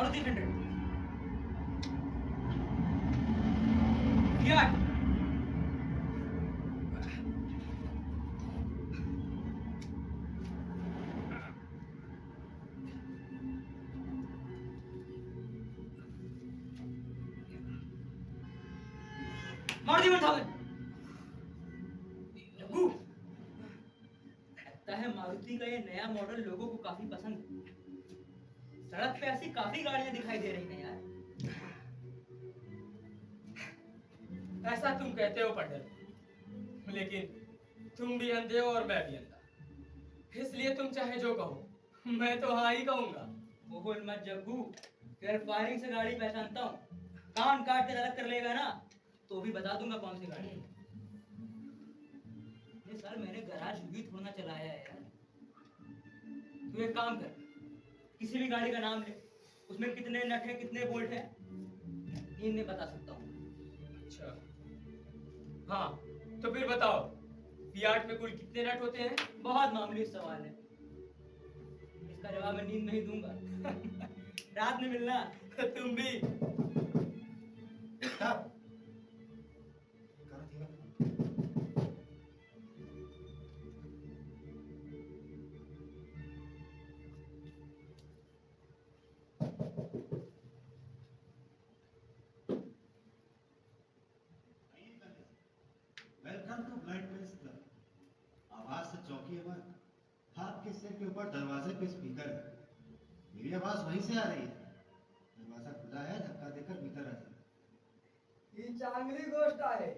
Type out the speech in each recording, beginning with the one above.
Maruti 100 Fiat Maruti 1000 Jaggu, लगता है मारुति का ये नया मॉडल लोगों को काफी पसंद है। सड़क पे ऐसी काफी गाड़ियां दिखाई दे रही हैं यार। ऐसा तुम कहते हो पंडित, लेकिन तुम भी अंधे हो और मैं भी अंधा, इसलिए तुम चाहे जो कहो मैं तो हाँ ही कहूंगा। बोल मत जग्गू, फिर फायरिंग से गाड़ी पहचानता हूँ। कान काट के अलग कर लेगा ना तो भी बता दूंगा कौन सी गाड़ी है। ये सर मैंने गराज भी थोड़ा चलाया है यार। तू एक काम कर, किसी भी गाड़ी का नाम ले, उसमें कितने नट है कितने बोल्ट है इन्हें बता सकता हूँ। अच्छा हाँ, तो फिर बताओ फियाट में कुल कितने नट होते हैं? बहुत मामूली सवाल है, इसका जवाब मैं नींद में ही दूंगा। रात में मिलना। तुम भी। Welcome to blind press club. आवाज से चौकी है मत। आपके सिर के ऊपर दरवाजे पे स्पीकर है। मेरी आवाज वहीं से आ रही है। दरवाजा खुला है, धक्का देकर भीतर आ जाए। ही चांगली गोष्ट आहे।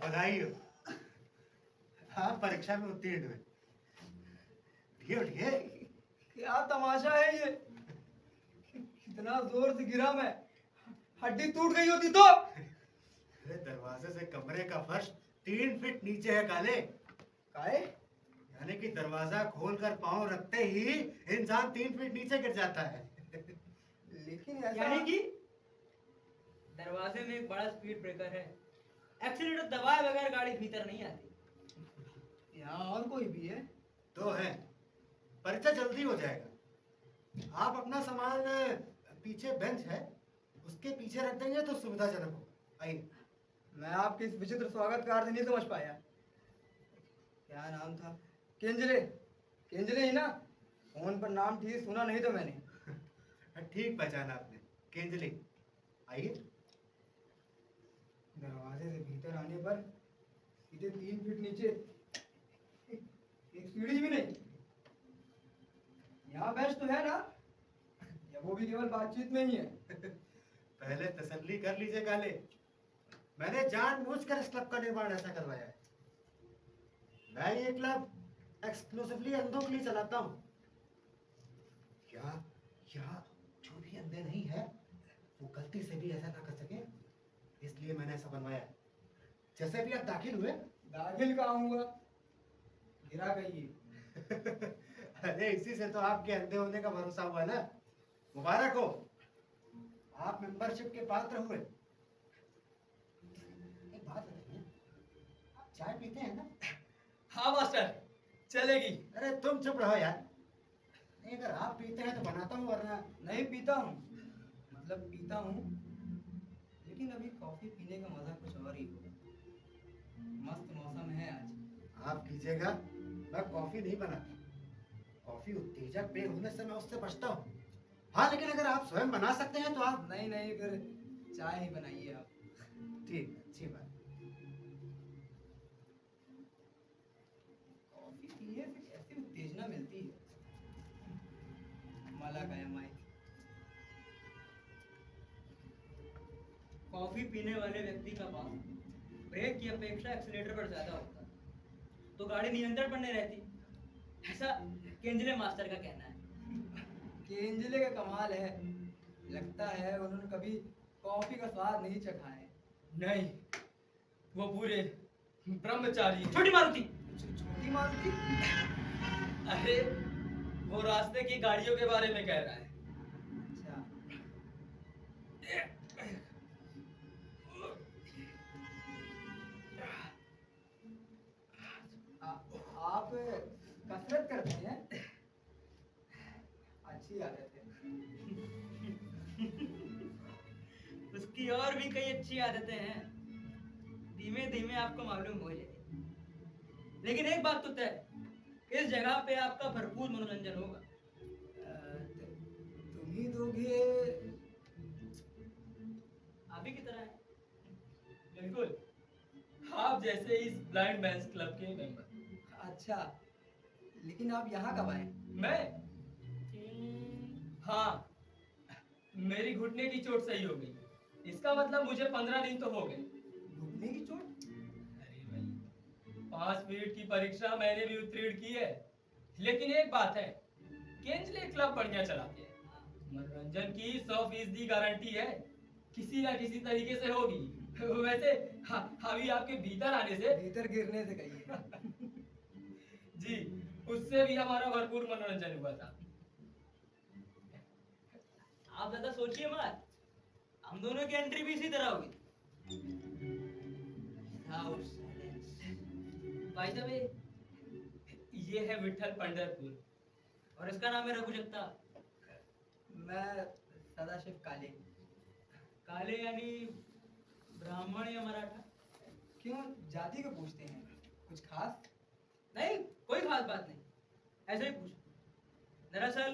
बधाई हो, आप परीक्षा में उत्तीर्ण हुए। उठिए उठिए। क्या तमाशा है ये? कितना जोर से गिरा मैं, हड्डी टूट गई होती तो। अरे दरवाजे से कमरे का फर्श 3 फीट नीचे है काले। काहे? यानी कि दरवाजा खोलकर पांव रखते ही इंसान 3 फीट नीचे गिर जाता है। लेकिन ऐसा यानी कि दरवाजे में एक बड़ा स्पीड ब्रेकर है, एक्सीलेटर दबाए बगैर गाड़ी भीतर नहीं आती। यहाँ और कोई भी है? तो है, परिचय जल्दी हो जाएगा। आप अपना सामान पीछे बेंच है उसके पीछे रख देंगे तो सुविधाजनक होगा। आइए। मैं आपके इस विचित्र स्वागत का अर्थ नहीं समझ पाया। क्या नाम था? केंजले। केंजले ही ना? फोन पर नाम ठीक सुना नहीं तो मैंने। ठीक पहचाना आपने, केंजली। आइए। दरवाजे से भीतर आने पर सीधे 3 फीट नीचे एक सीढ़ी भी नहीं। यहाँ बेंच तो है ना, या वो भी केवल बातचीत में ही है? पहले तसल्ली कर लीजिए काले, मैंने जानबूझकर इस क्लब का निर्माण ऐसा करवाया है। मैं ये क्लब एक्सक्लूसिवली अंधों के लिए चलाता हूँ। या जो भी अंधे नहीं है वो गलती से भी ऐसा ना कर सके, इसलिए मैंने ऐसा बनवाया है। जैसे भी आप दाखिल हुए। दाखिल कहाँ हुआ? गिरा गई। अरे इसी से तो आपके अंधे होने का भरोसा हुआ ना। मुबारक हो, आप मेंबरशिप के पात्र हुए। एक बात बताइए, आप चाय पीते हैं ना? हाँ मास्टर, चलेगी। अरे तुम चुप रहो यार। नहीं, अगर आप पीते हैं तो बनाता हूँ, वरना नहीं पीता हूँ, मतलब पीता हूँ, लेकिन अभी कॉफी पीने का मजा कुछ और ही होगा। मस्त मौसम है आज। आप कीजिएगा। मैं कॉफी नहीं बनाता, कॉफी उत्तेजक पेय होने से मैं उससे बचता हूँ। हाँ, लेकिन अगर आप स्वयं बना सकते हैं तो आप। नहीं नहीं, फिर चाय ही बनाइए आप। ठीक, अच्छी बात। कॉफी पीने से कैसी उत्तेजना मिलती है? माला गया माई। कॉफी पीने वाले व्यक्ति का पाँव ब्रेक की अपेक्षा एक्सीलेटर पर ज्यादा होता तो गाड़ी नियंत्रण पर नहीं रहती, ऐसा केंजले मास्टर का कहना है। केंजले का कमाल है, लगता है उन्होंने कभी कॉफी का स्वाद नहीं चखा है। नहीं, वो पूरे ब्रह्मचारी। छोटी मारुति। छोटी मारुति? अरे वो रास्ते की गाड़ियों के बारे में कह रहा है। आप कसरत करते हैं? अच्छी आदत है। उसकी और भी कई अच्छी आदतें हैं, धीमे धीमे आपको मालूम हो जाएगी। लेकिन एक बात तो तय, इस जगह पे आपका भरपूर मनोरंजन होगा। तुम ही दोगे? आप ही की तरह है। बिल्कुल, आप जैसे इस ब्लाइंड मैन्स क्लब के मेंबर। अच्छा, लेकिन आप यहाँ कब आए? मैं? हाँ, मेरी घुटने की चोट सही हो गई। इसका मतलब मुझे 15 दिन तो हो गए। घुटने की चोट? अरे भाई, 5 मिनट की परीक्षा मैंने भी उत्तीर्ण की है। लेकिन एक बात है, केंजले क्लब बढ़िया चलाते हैं। मनोरंजन की 100% गारंटी है, किसी ना किसी तरीके से होगी। वैसे अभी आपके भीतर आने से भीतर गिरने से कहिए। जी, उससे भी हमारा भरपूर मनोरंजन हुआ था। आप ज्यादा सोचिए मत, हम दोनों की एंट्री भी इसी तरह हुई। बाय द वे, ये है विठल पंढरपुर। और इसका नाम है रघु जगता। मैं सदाशिव काले। काले यानी ब्राह्मण या मराठा? क्यों जाति को पूछते हैं? कुछ खास? नहीं, कोई खास बात नहीं, ऐसे ही पूछा। दरअसल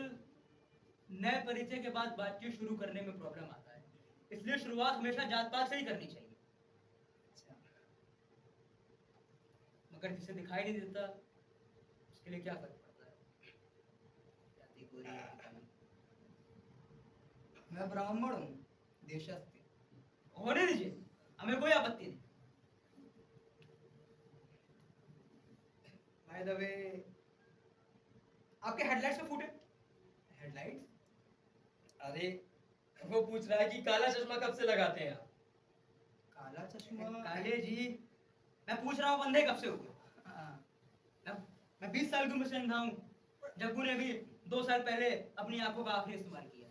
नए परिचय के बाद बातचीत शुरू करने में प्रॉब्लम आता है, इसलिए शुरुआत हमेशा जात पात से ही करनी चाहिए। अच्छा, मगर जिसे दिखाई नहीं देता उसके लिए क्या फर्क पड़ता है? जाति गोरी या काली? मैं ब्राह्मण हूँ, देशस्थ। होने दीजिए, हमें कोई आपत्ति नहीं। बाय द वे, आपके हेडलाइट्स में फूटे? हेडलाइट्स? अरे, वो पूछ रहा है कि काला चश्मा कब से लगाते हैं आप? काला चश्मा? काले जी, मैं पूछ रहा हूँ बंदे कब से हो गए? हाँ, मैं 20 साल की उम्र से अंधा हूँ। जग्गू ने भी 2 साल पहले अपनी आंखों का आखिरी इस्तेमाल किया।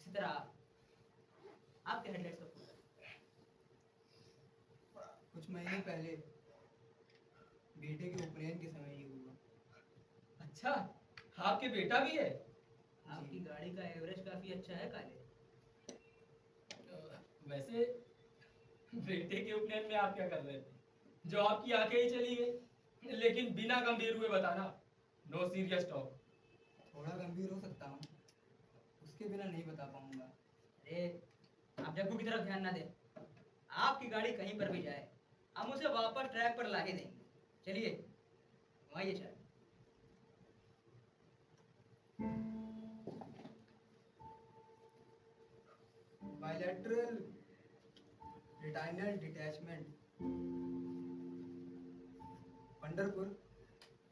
इसी तरह आपके हेडलाइट्स कब फूटे? कुछ महीने पहले बेटे के उपनयन के समय ही हुआ। अच्छा, आपके बेटा भी है? आपकी गाड़ी का एवरेज काफी अच्छा है काले। वैसे बेटे के उपनयन में आप क्या कर रहे थे, जो आपकी आंखें ही चली गई? लेकिन बिना गंभीर हुए बताना, नो सीरियस टॉक। थोड़ा गंभीर हो सकता हूँ, उसके बिना नहीं बता पाऊंगा। अरे, आप जग्गू की तरफ ध्यान ना दें। आपकी गाड़ी कहीं पर भी जाए, हम उसे वापस ट्रैक पर ला ही देंगे। चलिए, आइए चाय। बायलैटरल रेटिनल डिटैचमेंट, पंढरपुर,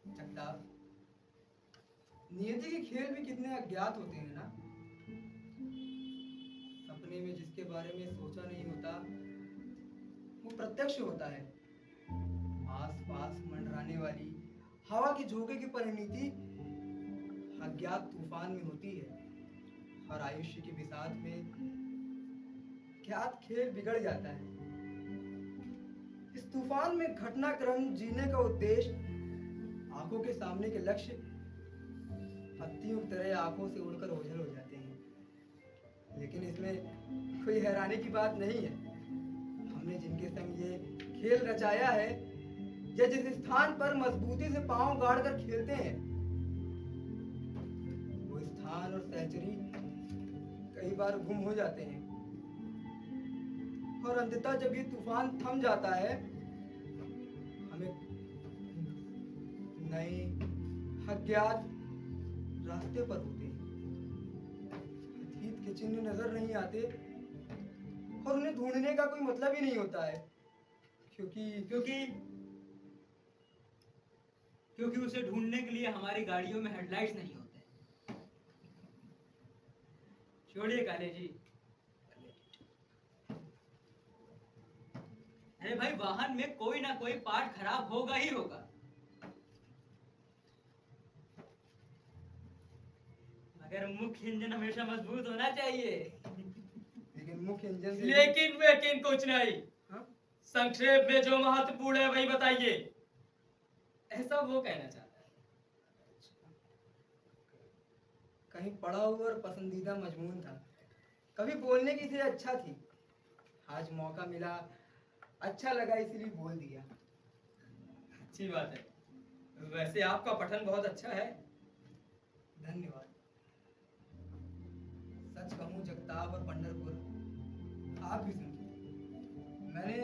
चकदार। नियति के खेल भी कितने अज्ञात होते हैं ना। सपने में जिसके बारे में सोचा नहीं होता वो प्रत्यक्ष होता है। आस पास मंडराने वाली हवा के झोंके की परिणति अज्ञात तूफान में होती है। हर आयुष्य के बिसात में ज्ञात खेल बिगड़ जाता है। इस तूफान में घटनाक्रम जीने का उद्देश्य, आंखों के सामने के लक्ष्य पत्तियों की तरह आंखों से उड़कर ओझल हो जाते हैं। लेकिन इसमें कोई हैरानी की बात नहीं है। हमने जिनके संग ये खेल रचाया है, या जिस स्थान पर मजबूती से पांव गाड़ कर खेलते हैं, वो स्थान और सेंचुरी कई बार गुम हो जाते हैं। और अंततः जब ये तूफान थम जाता है, हमें नए अज्ञात रास्ते पर होते हैं। अतीत के चिन्ह नजर नहीं आते और उन्हें ढूंढने का कोई मतलब ही नहीं होता है, क्योंकि उसे ढूंढने के लिए हमारी गाड़ियों में हेडलाइट्स नहीं होते। छोड़िए काले जी। अरे भाई, वाहन में कोई ना कोई पार्ट खराब होगा ही होगा। मगर मुख्य इंजन हमेशा मजबूत होना चाहिए। लेकिन मुख्य इंजन से लेकिन वेकिन कुछ नहीं। हाँ? संक्षेप में जो महत्वपूर्ण है वही बताइए। ऐसा वो कहना चाहता है। कहीं पढ़ा हुआ और पसंदीदा मजमून था, कभी बोलने की से अच्छा थी, आज मौका मिला, अच्छा लगा इसलिए बोल दिया। अच्छी बात है। वैसे आपका पठन बहुत अच्छा है। धन्यवाद। सच कहूं जगताप और पंढरपुर, आप भी सुनिए, मैंने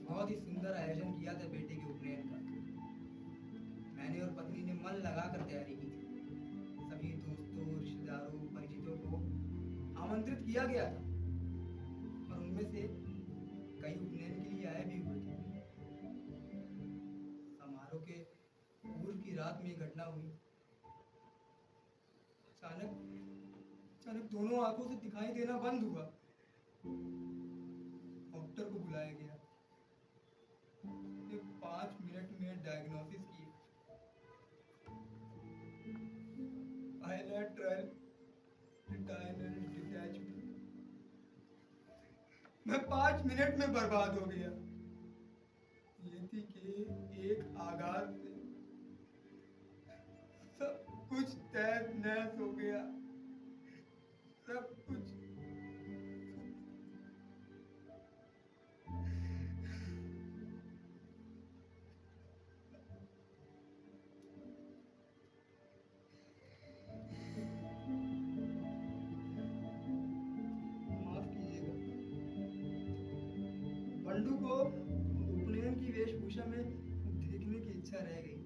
बहुत ही सुंदर आयोजन किया था बेटे के उपनयन का। मैंने और पत्नी ने मन लगाकर तैयारी की थी। सभी दोस्तों, रिश्तेदारों, परिचितों को आमंत्रित किया गया था और उनमें से कई उपनयन के लिए आए भी हुए थे। समारोह के पूर्व की रात में घटना हुई। अचानक अचानक दोनों आंखों से दिखाई देना बंद हुआ। डॉक्टर को बुलाया गया। उसने 5 मिनट में डायग्नोसिस की। Bilateral retinal detachment. मैं 5 मिनट में बर्बाद हो गया। यति के एक आघात से सब कुछ तहस नहस हो गया। सब कुछ। माफ कीजिएगा, बंडू को उपनयन की वेशभूषा में देखने की इच्छा रह गई।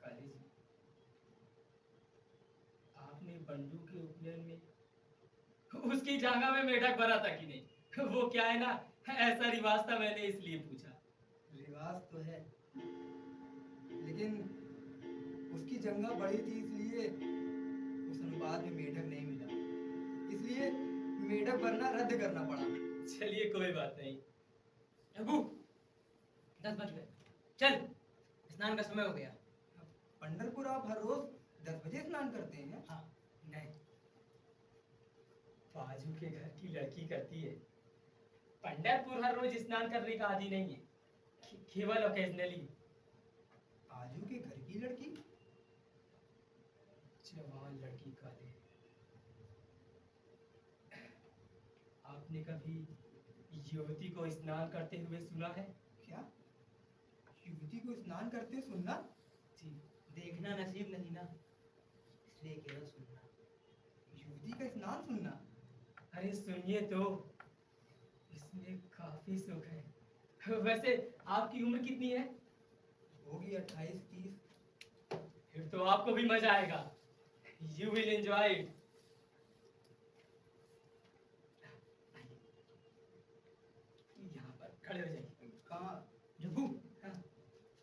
काली जी, आपने बंडू के उपनयन में उसकी जांघा में मेढक भरा था कि नहीं? वो क्या है ना, ऐसा रिवाज था, मैंने इसलिए पूछा। रिवाज तो है, लेकिन उसकी जंगा बड़ी थी, इसलिए उस अनुपात में मेढक नहीं मिला, इसलिए मेढक भरना रद्द करना पड़ा। चलिए कोई बात नहीं। रघु, 10 बज गए, चल स्नान का समय हो गया। पंढरपुर आप हर रोज 10 बजे स्नान करते हैं? हाँ, नहीं, बाजू के घर की लड़की करती है। पंढरपुर हर रोज स्नान करने का आदि नहीं है, केवल ओकेजनली। आजू के घर की लड़की? जवान लड़की काले। आपने कभी युवती को स्नान करते हुए सुना है? क्या युवती को स्नान करते सुनना? जी। देखना नसीब नहीं ना, इसलिए केवल सुनना। युवती का स्नान सुनना? अरे सुनिए तो, इसमें काफी सुख है। वैसे आपकी उम्र कितनी है? होगी 28-30। फिर तो आपको भी मजा आएगा। You will enjoy it. यहाँ पर खड़े हो जाइए। कहाँ? जग्गू, हाँ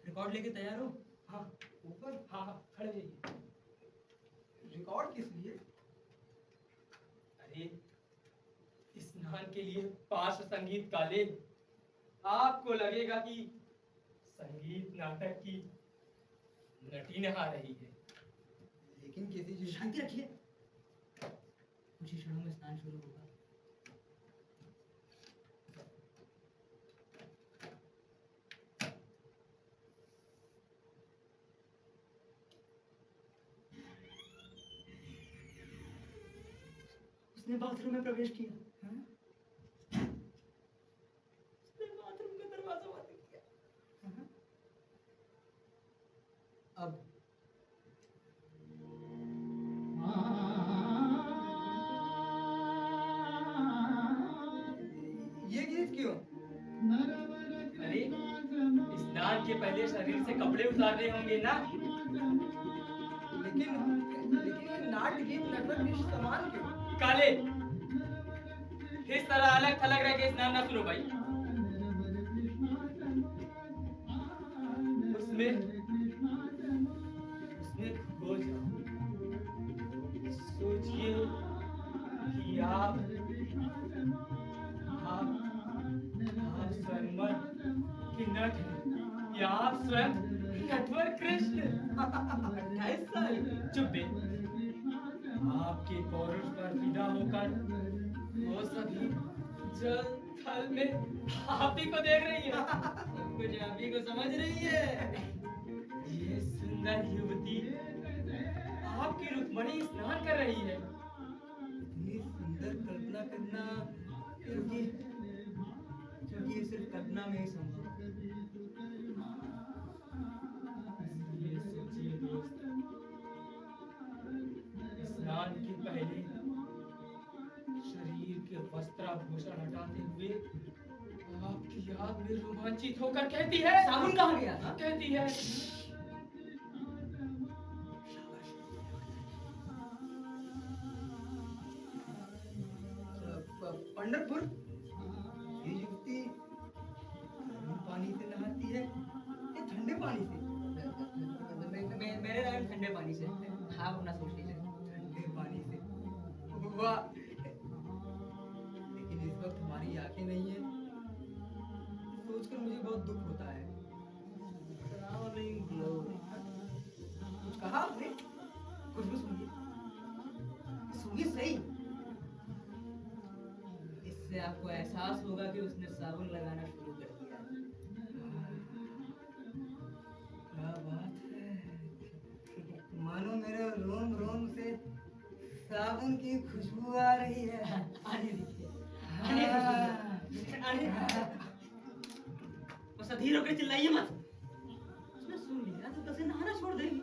रिकॉर्ड लेके तैयार हो? हाँ ऊपर? हाँ हाँ, खड़े हो जाइए। रिकॉर्ड किस लिए? अरे स्नान के लिए पार्श्व संगीत काले। आपको लगेगा कि संगीत नाटक की नटी नहा रही है। लेकिन किसी शांति युवती रखिए, कुछ ही क्षणों में स्नान शुरू होगा। उसने बाथरूम में प्रवेश किया। हाँ? उसने बाथरूम का दरवाजा बंद किया। हाँ? अब ये गीत क्यों? अरे स्नान के पहले शरीर से कपड़े उतारने होंगे ना। लेकिन ये नाट्य गीत नटवर के समान क्यों? काले, इस तरह अलग थलग रह के स्नान ना सुनो भाई। उसमें खो जाओ। सोचिए कि आप स्वयं कि नट हैं, या आप स्वयं नटवर कृष्ण। 28 साल। चुप बे, आपके पौरुष पर फिदा होकर वो सभी जल थल में आप ही को देख रही है। कुछ आप ही को समझ रही है। ये सुंदर युवती आपकी रुक्मणी स्नान कर रही है। इतनी सुंदर कल्पना करना क्योंकि क्योंकि ये सिर्फ कल्पना में ही संभव है। ये सोचिए दोस्त, स्नान के पहले शरीर के वस्त्राभूषण हटाते हुए आपकी याद में रोमांचित होकर कहती है, साबुन कहाँ गया था? कहती है, पंढरपुर ये युवती गर्म पानी से नहाती है या ठंडे पानी से? मेरे राय में ठंडे पानी से। आप अपना सोच लीजिए। ठंडे पानी से। वाह! लेकिन इस वक्त हमारी आंखें नहीं है। सोचकर मुझे बहुत दुख होता है। Traveling glory। कुछ कहा आपने? कुछ भी सुनिए। सुनिए सही। इससे आपको एहसास होगा कि उसने साबुन लगाना शुरू कर दिया। क्या बात है। मानो मेरे रोम रोम से साबुन की खुशबू आ रही है। आने दीजिए, आने दीजिए, आने दीजिए। बस अधीर होकर चिल्लाइए मत। उसने सुन लिया तो कैसे नहाना छोड़ देगी।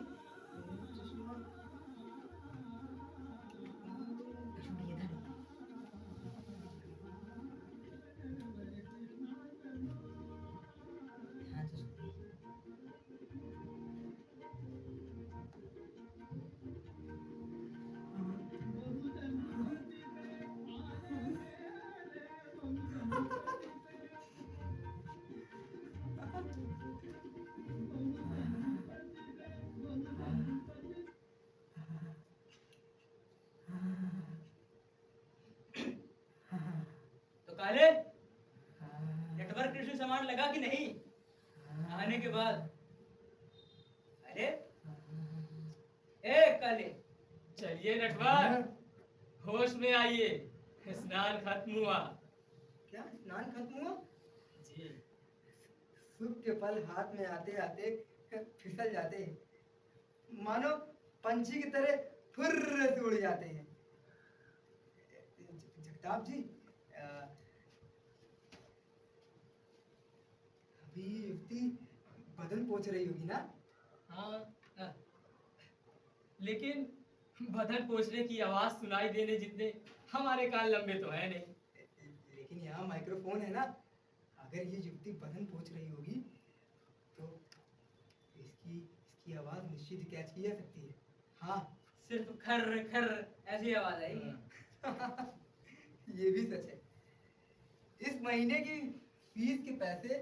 छोड़िए, इधर। ध्यान से सुनिए। तो काले नेटवर्क कृषि सामान लगा कि नहीं? आने के बाद अरे ए काले, चलिए नटवर, होश में आइए, स्नान खत्म हुआ। क्या स्नान खत्म हुआ? जी, सुख के पल हाथ में आते आते फिसल जाते हैं। मानो पंछी की तरह फुर्र से उड़ जाते हैं। जगताप जी, अभी युवती बदन पोंछ रही होगी ना? हाँ, लेकिन बदन पोंछने की आवाज सुनाई देने जितने हमारे कान लंबे तो है नहीं। लेकिन यहाँ माइक्रोफोन है ना। अगर ये युवती बदन पोंछ रही होगी तो इसकी इसकी आवाज निश्चित कैच की जा सकती है। हाँ, सिर्फ खर खर ऐसी आवाज आएगी। ये भी सच है। इस महीने की फीस के पैसे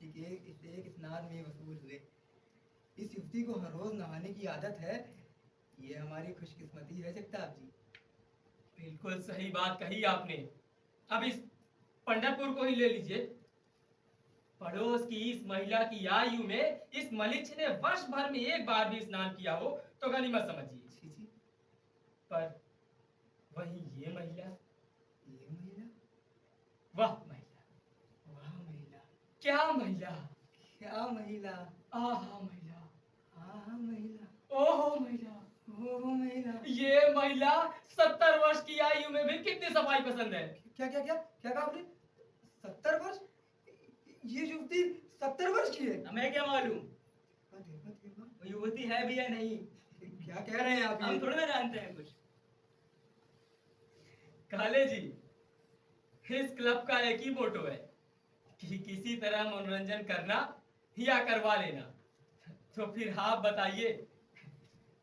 एक स्नान में वसूल हुए। इस युवती को हर रोज नहाने की आदत है। ये हमारी खुशकिस्मती है जगताप जी। बिल्कुल सही बात कही आपने। अब इस पंढरपुर को ही ले लीजिए। पड़ोस की इस महिला की आयु में इस मलिच्छ ने वर्ष भर में एक बार भी स्नान किया हो तो गनीमत समझिए। छी छी, पर वही ये महिला, ये महिला, वाह महिला, वाह महिला, क्या महिला, क्या महिला, आहा महिला, आहा महिला, ओहो महिला, ओहो महिला। ये महिला 70 वर्ष की आयु में भी कितनी सफाई पसंद है। क्या क्या क्या क्या कहा आपने? 70 वर्ष? ये युवती 70 वर्ष की है? हमें क्या मालूम देखो देखो, वो युवती है भी या नहीं। क्या कह रहे हैं आप? हम ये थोड़ा ना जानते हैं कुछ। काले जी, इस क्लब का एक ही मोटो है कि किसी तरह मनोरंजन करना या करवा लेना। तो फिर आप बताइए,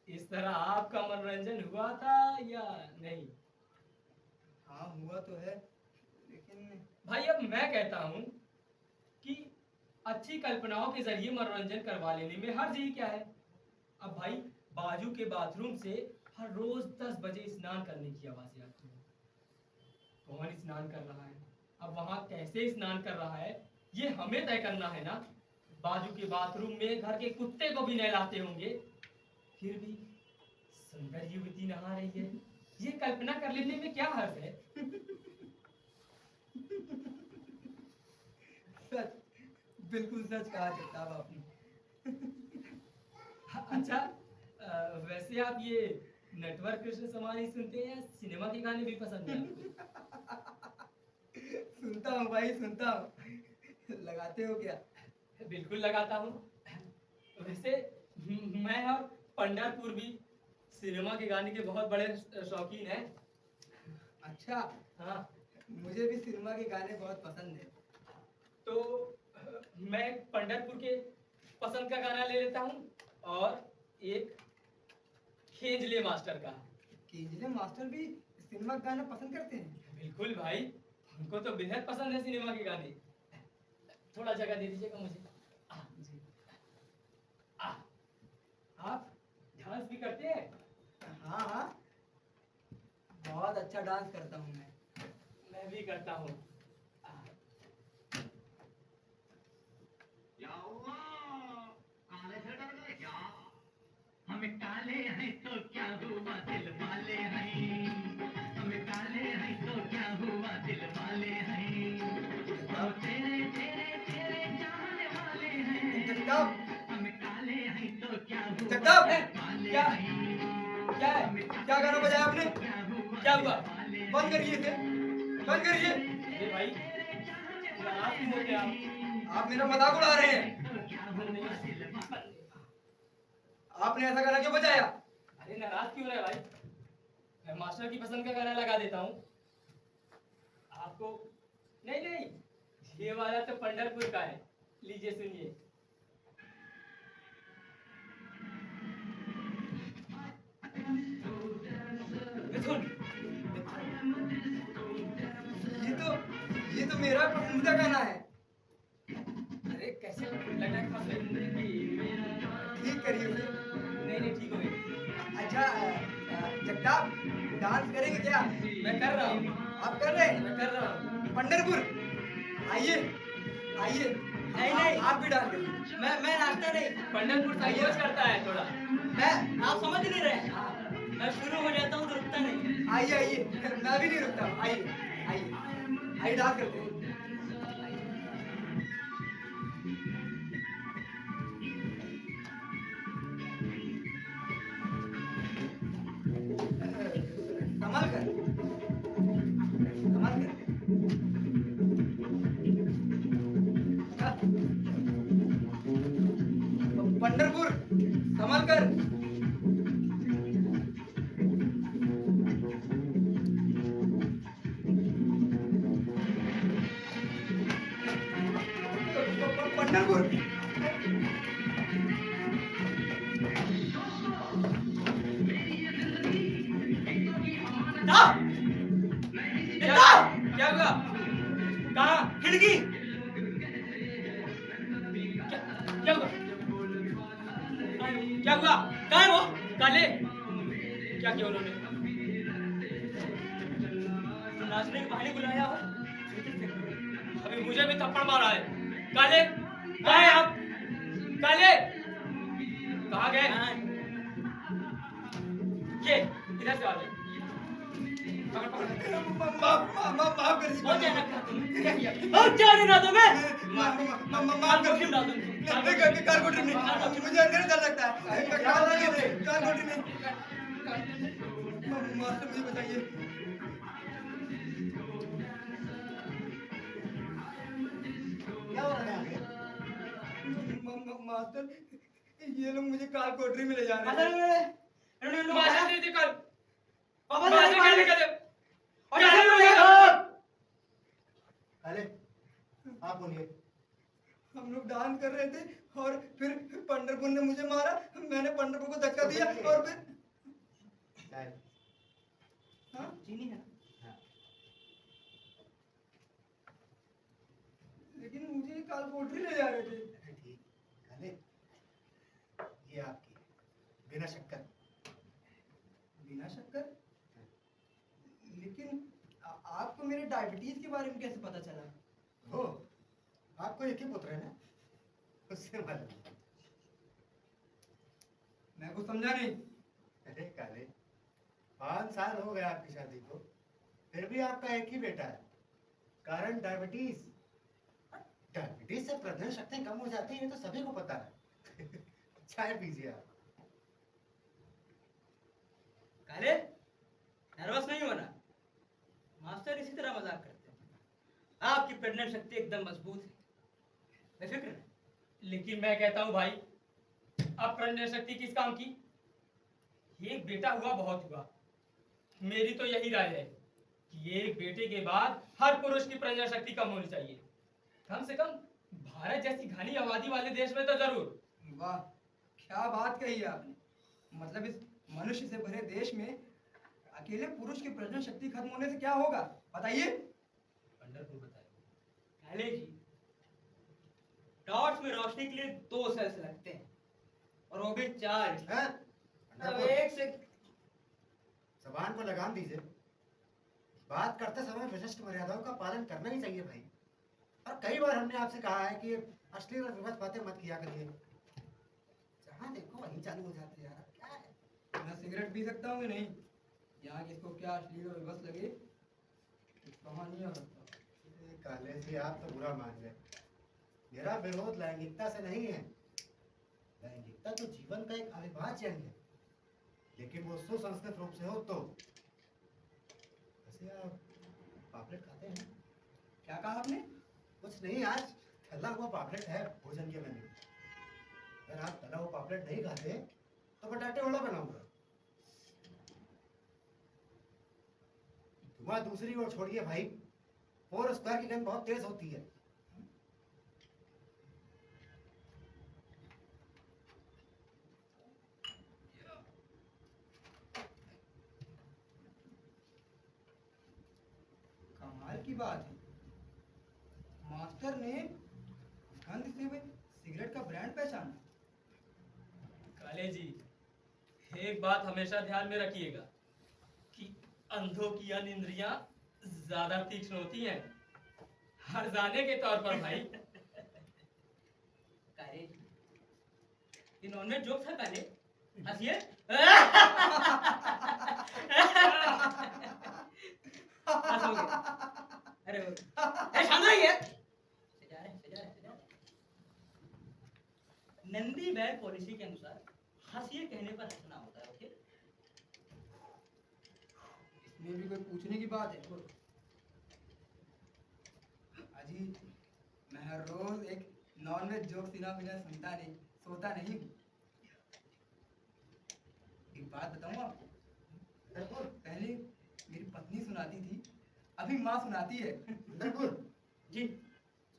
इस तरह आपका मनोरंजन हुआ था या नहीं? हाँ, हुआ तो है, लेकिन भाई अब मैं कहता हूं कि अच्छी कल्पनाओं के जरिए मनोरंजन करवा लेने में हर्ज ही क्या है। अब भाई बाजू के बाथरूम से हर रोज 10 बजे स्नान करने की आवाजें आती हैं। कौन स्नान कर रहा है, अब वहां कैसे स्नान कर रहा है, ये हमें तय करना है ना। बाजू के बाथरूम में घर के कुत्ते को भी नहलाते होंगे, फिर भी सुंदर युवती नहा रही है, ये कल्पना कर लेने में क्या हर्ज है? सच, बिल्कुल सच कहा जगताप आपने। अच्छा, वैसे आप ये नटवर कृष्ण समाज ही सुनते हैं या सिनेमा के गाने भी पसंद है आपको? सुनता हूँ भाई, सुनता हूँ। लगाते हो क्या? बिल्कुल लगाता हूँ। वैसे मैं और पंढरपुर भी सिनेमा के गाने के बहुत बड़े शौकीन हैं। अच्छा, हाँ, मुझे भी सिनेमा के गाने बहुत पसंद है। तो मैं पंढरपुर के पसंद का गाना ले लेता हूँ और एक खेंजले मास्टर का। केजले मास्टर भी सिनेमा का गाना पसंद करते हैं? बिल्कुल भाई, उनको तो बेहद पसंद है सिनेमा के गाने। थोड़ा जगह दे दीजिएगा मुझे। जी। आप डांस भी करते हैं? हाँ हाँ, बहुत अच्छा डांस करता हूँ मैं भी करता हूँ। काले से डर गए क्या? हम काले हैं तो क्या हुआ, दिल वाले हैं। हम काले हैं तो क्या हुआ, दिल वाले हैं। और तेरे तेरे तेरे चाहने वाले हैं। जगताप, हम काले हैं तो क्या हुआ, जगताप, दिल वाले क्या हैं। क्या है? क्या गाना बजाया आपने? क्या हुआ? बंद करिए इसे, बंद करिए। अरे भाई, नाराज क्यों होते आप? आप मेरा मजाक उड़ा रहे हैं। आपने ऐसा गाना क्यों बजाया? अरे नाराज क्यों रहे भाई? मैं मास्टर की पसंद का गाना लगा देता हूँ आपको। नहीं नहीं, ये वाला तो पंढरपुर का है, लीजिए सुनिए। मिथुन, ये तो मेरा पसंदीदा गाना है। अरे कैसे लग रहा है? फंस गए। ठीक करिए उसे। नहीं नहीं, ठीक हो गई। अच्छा, जगताप, डांस करेंगे क्या? मैं कर रहा हूँ। आप कर रहे हैं? मैं कर रहा हूँ। पंढरपुर, आइए आइए। नहीं, नहीं। आप भी डांस करिए। मैं नाचता नहीं। पंढरपुर संकोच करता है थोड़ा। आप समझ नहीं रहे। मैं शुरू हो जाता हूँ तो रुकता नहीं। आइए आइए, मैं भी नहीं रुकता हूँ। आइए आइए आइए, डांस करते हैं। संभाल कर, संभाल कर। पंढरपुर, संभाल कर। पंढरपुर, क्या हुआ? कहाँ? खिड़की। क्या हुआ? क्या हुआ? कहाँ है वो? काले? क्या किया उन्होंने? नाचने के बहाने बुलाया हो। अभी मुझे भी थप्पड़ मारा है। काले, कहाँ है आप? काले, कहाँ गए? ये इधर से आ जाए। पकड़ पकड़। माफ कर बहुत दीजिए। ध्यान रखना। क्या किया? और क्या नहीं डाल मैं? माफ कर दीजिए। कार कोठरी नहीं, मुझे अंदर डर लगता है। कार कोठरी नहीं। मास्टर, मुझे बताइए। क्या हो रहा है? मास्टर, ये लोग मुझे कार कोठरी में ले जा रहे मास्टर, हैं। मास्टर दीदी कल। पापा मास्टर क्या निकल दे? और कैसे बोलेगा? अरे आप बोलिए। हम लोग डांस कर रहे थे और फिर पंढरपुर ने मुझे मारा। मैंने पंढरपुर को धक्का दिया और फिर चाय। हाँ? चीनी है। हाँ। लेकिन मुझे कार कोठरी ले जा रहे थे। अरे ठीक, काले, ये आपकी बिना शक्कर। बिना शक्कर? लेकिन आपको मेरे डायबिटीज के बारे में कैसे पता चला? हो, आपको एक ही पुत्र है ना, उससे मालूम। मैं कुछ समझा नहीं। अरे काले, 5 साल हो गए आपकी शादी को, फिर भी आपका एक ही बेटा है। कारण डायबिटीज। डायबिटीज से प्रजनन शक्ति कम हो जाती है, तो सभी को पता है। चाय पीजिए आप। काले, नर्वस नहीं होना। मास्टर इसी तरह मजाक करते हैं। आपकी प्रेग्नेंट शक्ति एकदम मजबूत है, बेफिक्र नहीं। लेकिन मैं कहता हूँ भाई, अब प्रज्ञा शक्ति किस काम की? एक बेटा हुआ बहुत हुआ। मेरी तो यही राय है कि एक बेटे के बाद हर पुरुष की प्रज्ञा शक्ति कम होनी चाहिए। कम से कम भारत जैसी घनी आबादी वाले देश में तो जरूर। वाह, क्या बात कही आपने। मतलब इस मनुष्य से भरे देश में अकेले पुरुष की प्रजनन शक्ति खत्म होने से क्या होगा, बताइए। वंडरफुल बताइए। काले जी, टॉर्च में रोशनी के लिए 2 सेल्स लगते हैं, और वो भी 4। हैं? अब एक से जबान को लगाम दीजिए। बात करते समय विशिष्ट मर्यादाओं का पालन करना ही चाहिए भाई। और कई बार हमने आपसे कहा है कि अश्लील और विवश बातें मत किया करिए। जहाँ देखो वहीं चालू हो जाती है यार, क्या है? मैं सिगरेट पी सकता हूँ कि नहीं? यहाँ किसको क्या अश्लील और विवश लगे, कुछ कहा नहीं आ सकता। ये काले जी, आप तो बुरा मान गए। मेरा विरोध लैंगिकता से नहीं है। लैंगिकता तो जीवन का एक अविभाज्य अंग है, लेकिन वो सुसंस्कृत रूप से हो तो। वैसे आप पापलेट खाते हैं? क्या कहा आपने? कुछ नहीं, आज तला हुआ पापलेट है भोजन के मेन्यू। अगर आप तला हुआ पापलेट नहीं खाते तो बटाटे वड़ा बनाऊंगा। धुआं दूसरी ओर छोड़िए भाई, 4 स्क्वायर की गन बहुत तेज होती है। कमाल की बात है, मास्टर ने गंध से हुए सिगरेट का ब्रांड पहचाना। काले जी, एक बात हमेशा ध्यान में रखिएगा कि अंधों की अन्य इंद्रियां ज्यादा तीक्ष्ण होती हैं। हरजाने के तौर पर भाई। काले, ये नॉनवेज जोक था काले, हंसिए। हंसोगे। अरे शांत रहिए। सजा रहे। नंदी बैग पॉलिसी के अनुसार हंसिए कहने पर हंसना होता है, ओके? इसमें भी कोई पूछने की बात है? अजी, मैं हर रोज एक नॉनवेज जोक बिना सुनता नहीं, सोता नहीं हूँ। एक बात बताऊँ आपको, पहले मेरी पत्नी सुनाती थी, अभी माँ सुनाती है। जी।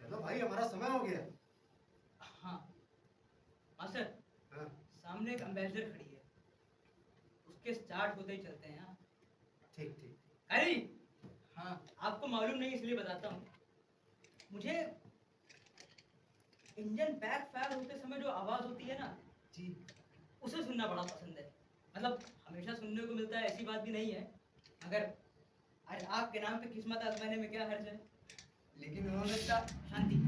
चलो भाई, हमारा समय हो गया। हाँ मास्टर, हाँ, सामने एक एम्बेसडर खड़ी है, उसके स्टार्ट होते ही चलते हैं। हाँ ठीक ठीक। अरे हाँ, आपको मालूम नहीं इसलिए बताता हूँ। मुझे इंजन बैक फायर होते समय जो आवाज होती है ना जी, उसे सुनना बड़ा पसंद है। मतलब हमेशा सुनने को मिलता है ऐसी बात भी नहीं है, मगर आज आपके नाम पे किस्मत आजमाने में क्या हर्ज है। लेकिन उन्होंने क्या शांति।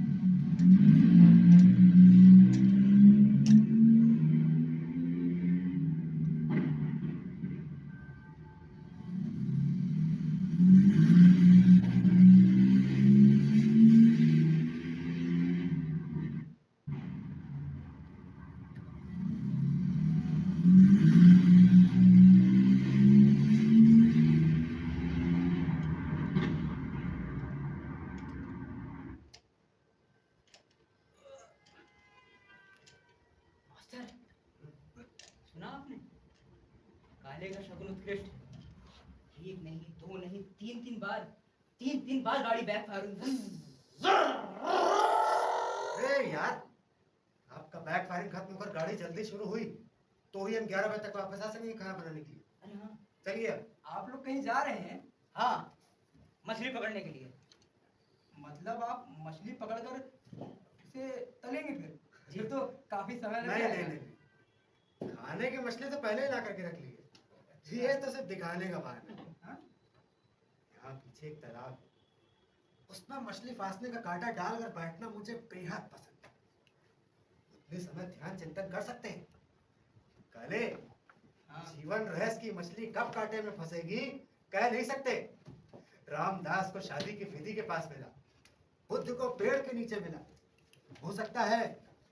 मास्टर, सुना आपने? काले का शगुन उत्कृष्ट है। एक नहीं, 2 नहीं, 3 बार गाड़ी बैक फायर हुई। अरे यार, आपका बैक फायरिंग खत्म होकर गाड़ी जल्दी शुरू हुई तो ही हम 11 बजे तक वापस आ सकेंगे खाना बनाने के लिए। अरे हाँ। चलिए अब। आप लोग कहीं जा रहे हैं? हाँ, मछली पकड़ने के लिए। मतलब आप मछली पकड़कर उसे तलेंगे फिर तो काफी समय लग नहीं नहीं जाएगा। नहीं, खाने की मछली तो पहले ही ला करके रख ली है। ये तो सिर्फ दिखाने का बहाना है। हाँ? यहाँ पीछे एक तालाब है, उसमें मछली फांसने का कांटा डालकर बैठना मुझे बेहद पसंद है। उतने समय ध्यान चिंतन कर सकते हैं। काले, हाँ। जीवन रहस्य की मछली कब कांटे में फंसेगी कह नहीं सकते। रामदास को शादी की विधि के पास मिला, बुद्ध को पेड़ के नीचे मिला, हो सकता है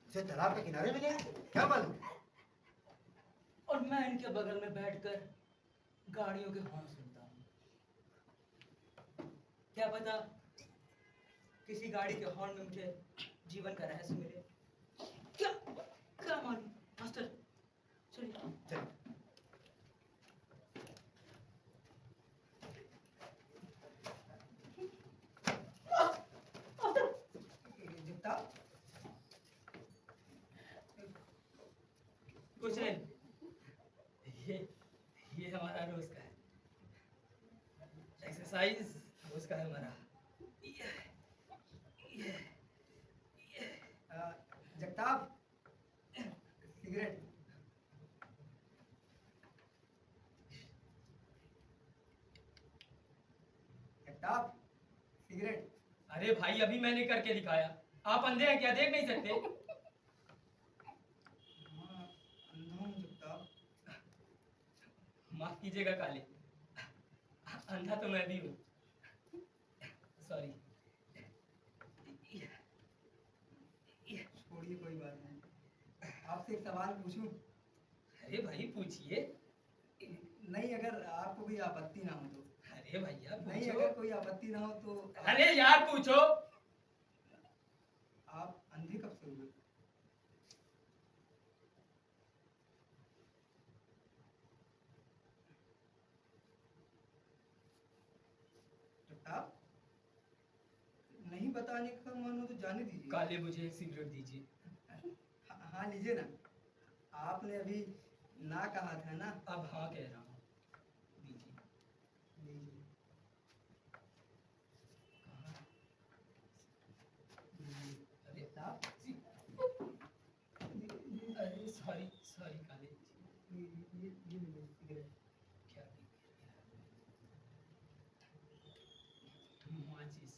उसे तालाब के किनारे मिले, क्या मालूम। और मैं इनके बगल में बैठकर गाड़ियों के हॉर्न सुनता हूँ। क्या पता किसी गाड़ी के हॉर्न में मुझे जीवन का रहस्य मिले। क्या क्या मालूम मास्टर, चलिए। चल जगताप, कुछ नहीं, ये हमारा रोज का है एक्सरसाइज, रोज का है हमारा। जगताप, सिगरेट। जगताप, सिगरेट। अरे भाई अभी मैंने करके दिखाया, आप अंधे हैं क्या, देख नहीं सकते? हाँ, अंधा हूँ जगताप। माफ कीजिएगा काले, अंधा तो मैं भी हूँ, सॉरी। छोड़िए, कोई बात नहीं। आपसे एक सवाल पूछूं? अरे भाई पूछिए। नहीं, अगर आपको कोई आपत्ति ना हो तो। अरे भैया नहीं, पूछो। अगर कोई आपत्ति ना हो तो अरे यार पूछो। आप अंधे कब से हुए? जगताप, नहीं बताने का मन हो तो जाने दीजिए। काले मुझे एक सिगरेट दीजिए। हाँ, लीजिए ना। आपने अभी ना कहा था ना। अब हाँ कह रहा हूँ, दीजिए। लीजिए। अरे जगताप, अरे सॉरी सॉरी काले, ये लीजिए सिगरेट। क्या माचिस?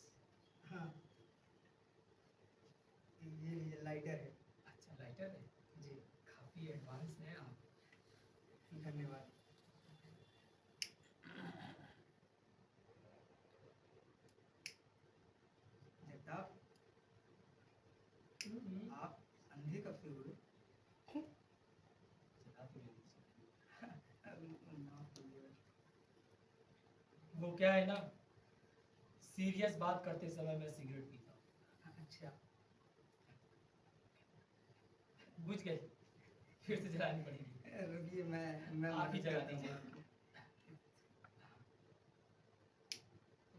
हाँ, ये लीजिए, लाइटर है। अच्छा लाइटर है जी, काफी एडवांस है आप। धन्यवाद। जगताप, आप अंधे कब से हुए? चला तो ले लीजिए। माफ कीजिएगा। वो क्या है ना, सीरियस बात करते समय मैं सिगरेट पीता हूँ। अच्छा, बुझ गए, फिर से जलानी पड़ेगी। रुकिए, मैं आप ही मदद जला करता हूँ दीजिए। आपकी।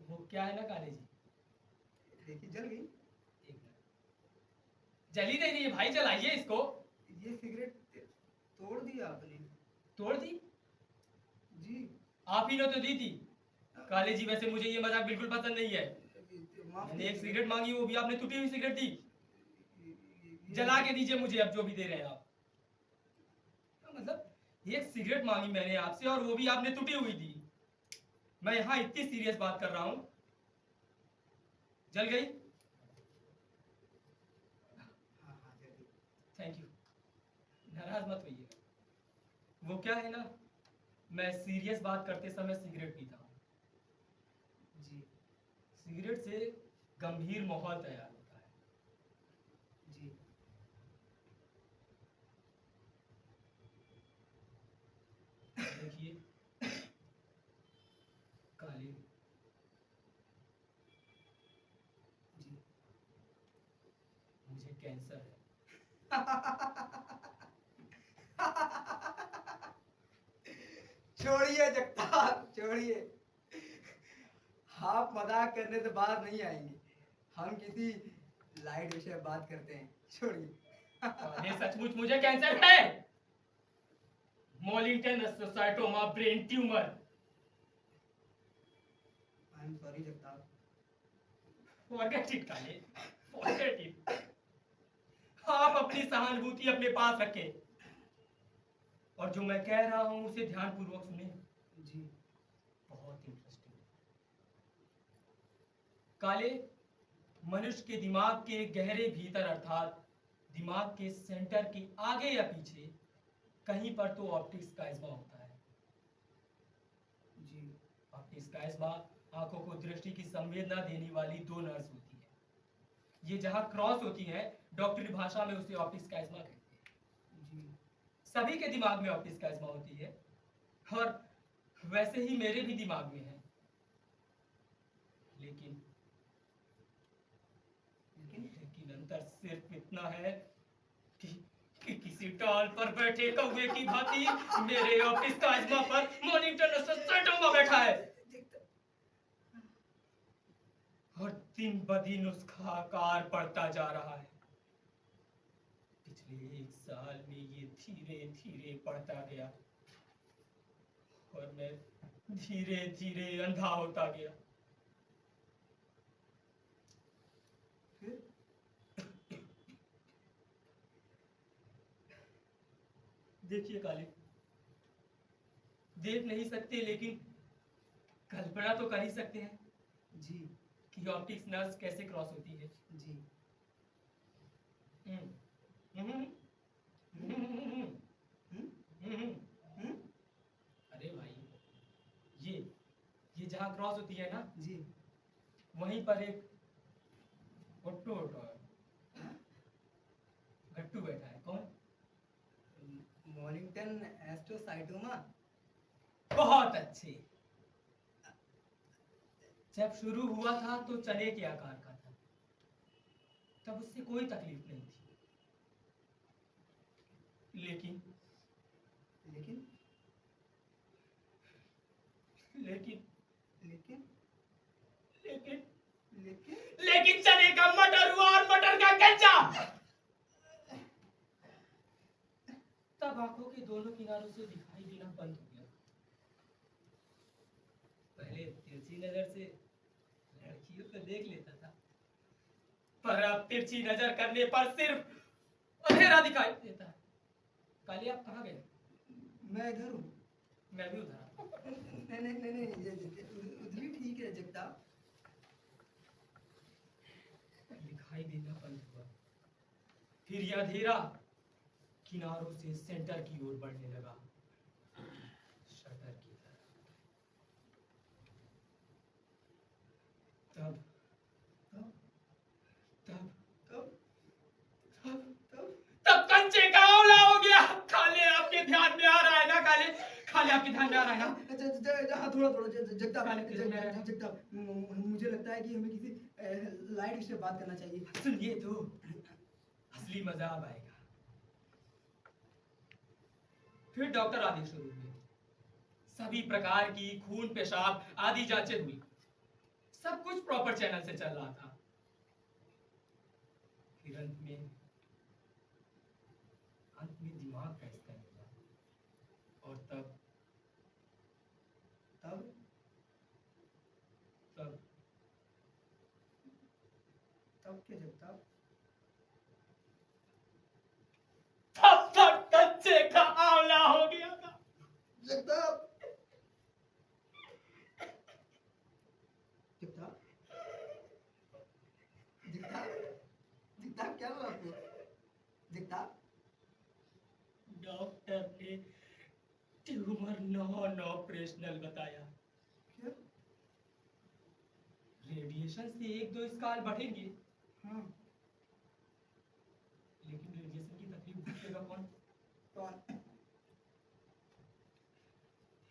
वो क्या है ना काले जी, देखिए, जल गई। एक मिनट, जली नहीं रही है भाई, जलाइए इसको। ये सिगरेट तोड़ दी आपने? तोड़ दी? जी। आप ही ने तो दी थी। काले जी वैसे मुझे ये मजाक बिल्कुल पसंद नहीं है। माफ मैंने एक कीजिएगा। सिगरेट मांगी, वो भी आपने टूटी हुई सिगरेट दी। ये- जला के दीजिए मुझे, अब जो भी दे रहे हैं आप। मतलब एक सिगरेट मांगी मैंने आपसे और वो भी आपने टूटी हुई दी। मैं यहाँ इतनी सीरियस बात कर रहा हूँ, जल गई। हाँ, जल गई। थैंक यू, नाराज मत होइएगा। वो क्या है ना, मैं सीरियस बात करते समय सिगरेट पीता हूँ। जी, सिगरेट से गंभीर माहौल तैयार होता है। जी। देखिए काले जी। मुझे कैंसर है। छोड़िए जगताप, छोड़िए। आप मजाक करने से बात नहीं आएंगे। हम किसी लाइट विषय बात करते हैं, छोड़िए। काले सचमुच मुझे कैंसर है। मोलिंगटन साइटोमा brain tumour. I am sorry Jagtap. Forget it Kale, forget it. आप अपनी सहानुभूति अपने पास रखें और जो मैं कह रहा हूं उसे ध्यानपूर्वक सुने। जी। बहुत इंटरेस्टिंग। काले, मनुष्य के दिमाग के गहरे भीतर अर्थात दिमाग के सेंटर के आगे या पीछे कहीं पर तो ऑप्टिक्स का इस्मा होता है। जी। ऑप्टिक्स का इस्मा आंखों को दृष्टि की संवेदना देने वाली दो नर्स होती है। ये जहां क्रॉस होती है, डॉक्टरी भाषा में उसे ऑप्टिक्स का इस्मा कहते हैं। जी। सभी के दिमाग में ऑप्टिक्स का इस्मा होती है और वैसे ही मेरे भी दिमाग में है। लेकिन लेकिन अंतर सिर्फ इतना है कि किसी टाल पर बैठे कौवे की भांति मेरे ऑफिस का इस्मा पर मॉनिटर में बैठा है और दिन ब दिन उसका आकार बढ़ता जा रहा है। पिछले 1 साल में ये धीरे धीरे बढ़ता गया और मैं धीरे धीरे अंधा होता गया। देखिए काले, देख नहीं सकते लेकिन कल्पना तो कर ही सकते हैं जी। कि ऑप्टिक्स नर्व्स कैसे क्रॉस होती है। जी। अरे भाई, ये जहां क्रॉस होती है ना, जी। वहीं पर एक गट्टू बैठा है। कौन? मॉर्निंगटन एस्ट्रोसाइटोमा। बहुत अच्छे। जब शुरू हुआ था तो चने के आकार का था, तब उससे कोई तकलीफ नहीं थी। लेकिन लेकिन लेकिन लेकिन लेकिन लेकिन लेकिन चने का मटर हुआ और मटर का कच्चा। तब आंखों के दोनों किनारों से दिखाई देना बंद हो गया। पहले तिरछी नजर से लड़कियों को देख लेता था, पर अब तिरछी नजर करने पर सिर्फ अंधेरा दिखाई देता है। काली, आप कहाँ गए? मैं इधर हूँ। मैं भी उधर हूँ। नहीं, उधर ही ठीक है जगताप। दिखाई देना बंद हुआ। फिर यह अंधेरा किनारों से सेंटर की ओर बढ़ने लगा, शटर की तरफ। तब तब तब तब तब तब तब कंचे का हमला हो गया। काले, आपके ध्यान में आ रहा है ना? काले, आपके ध्यान में आ रहा है ना? हाँ, थोड़ा जगताप। काले, जगताप, मुझे लगता है कि हमें किसी लाइट से बात करना चाहिए। सुनिए तो, असली मजा अब आएगा। फिर डॉक्टर आदेश शुरू हुए। सभी प्रकार की खून, पेशाब आदि जांचें हुई। सब कुछ प्रॉपर चैनल से चल रहा था। फिर अंत में दिमाग का स्कैन हुआ और तब तब तब तब क्या जगताप? तब तक कच्चे का आंवला हो गया था। जगताप, जगताप, जगताप, जगताप, क्या हुआ आपको? जगताप, डॉक्टर ने ट्यूमर नॉन ऑपरेशनल बताया। क्या? रेडिएशन से 1-2 स्काल बढ़ेंगे, हाँ। लेकिन रेडिएशन की तकलीफ भुगतेगा कौन? कौन?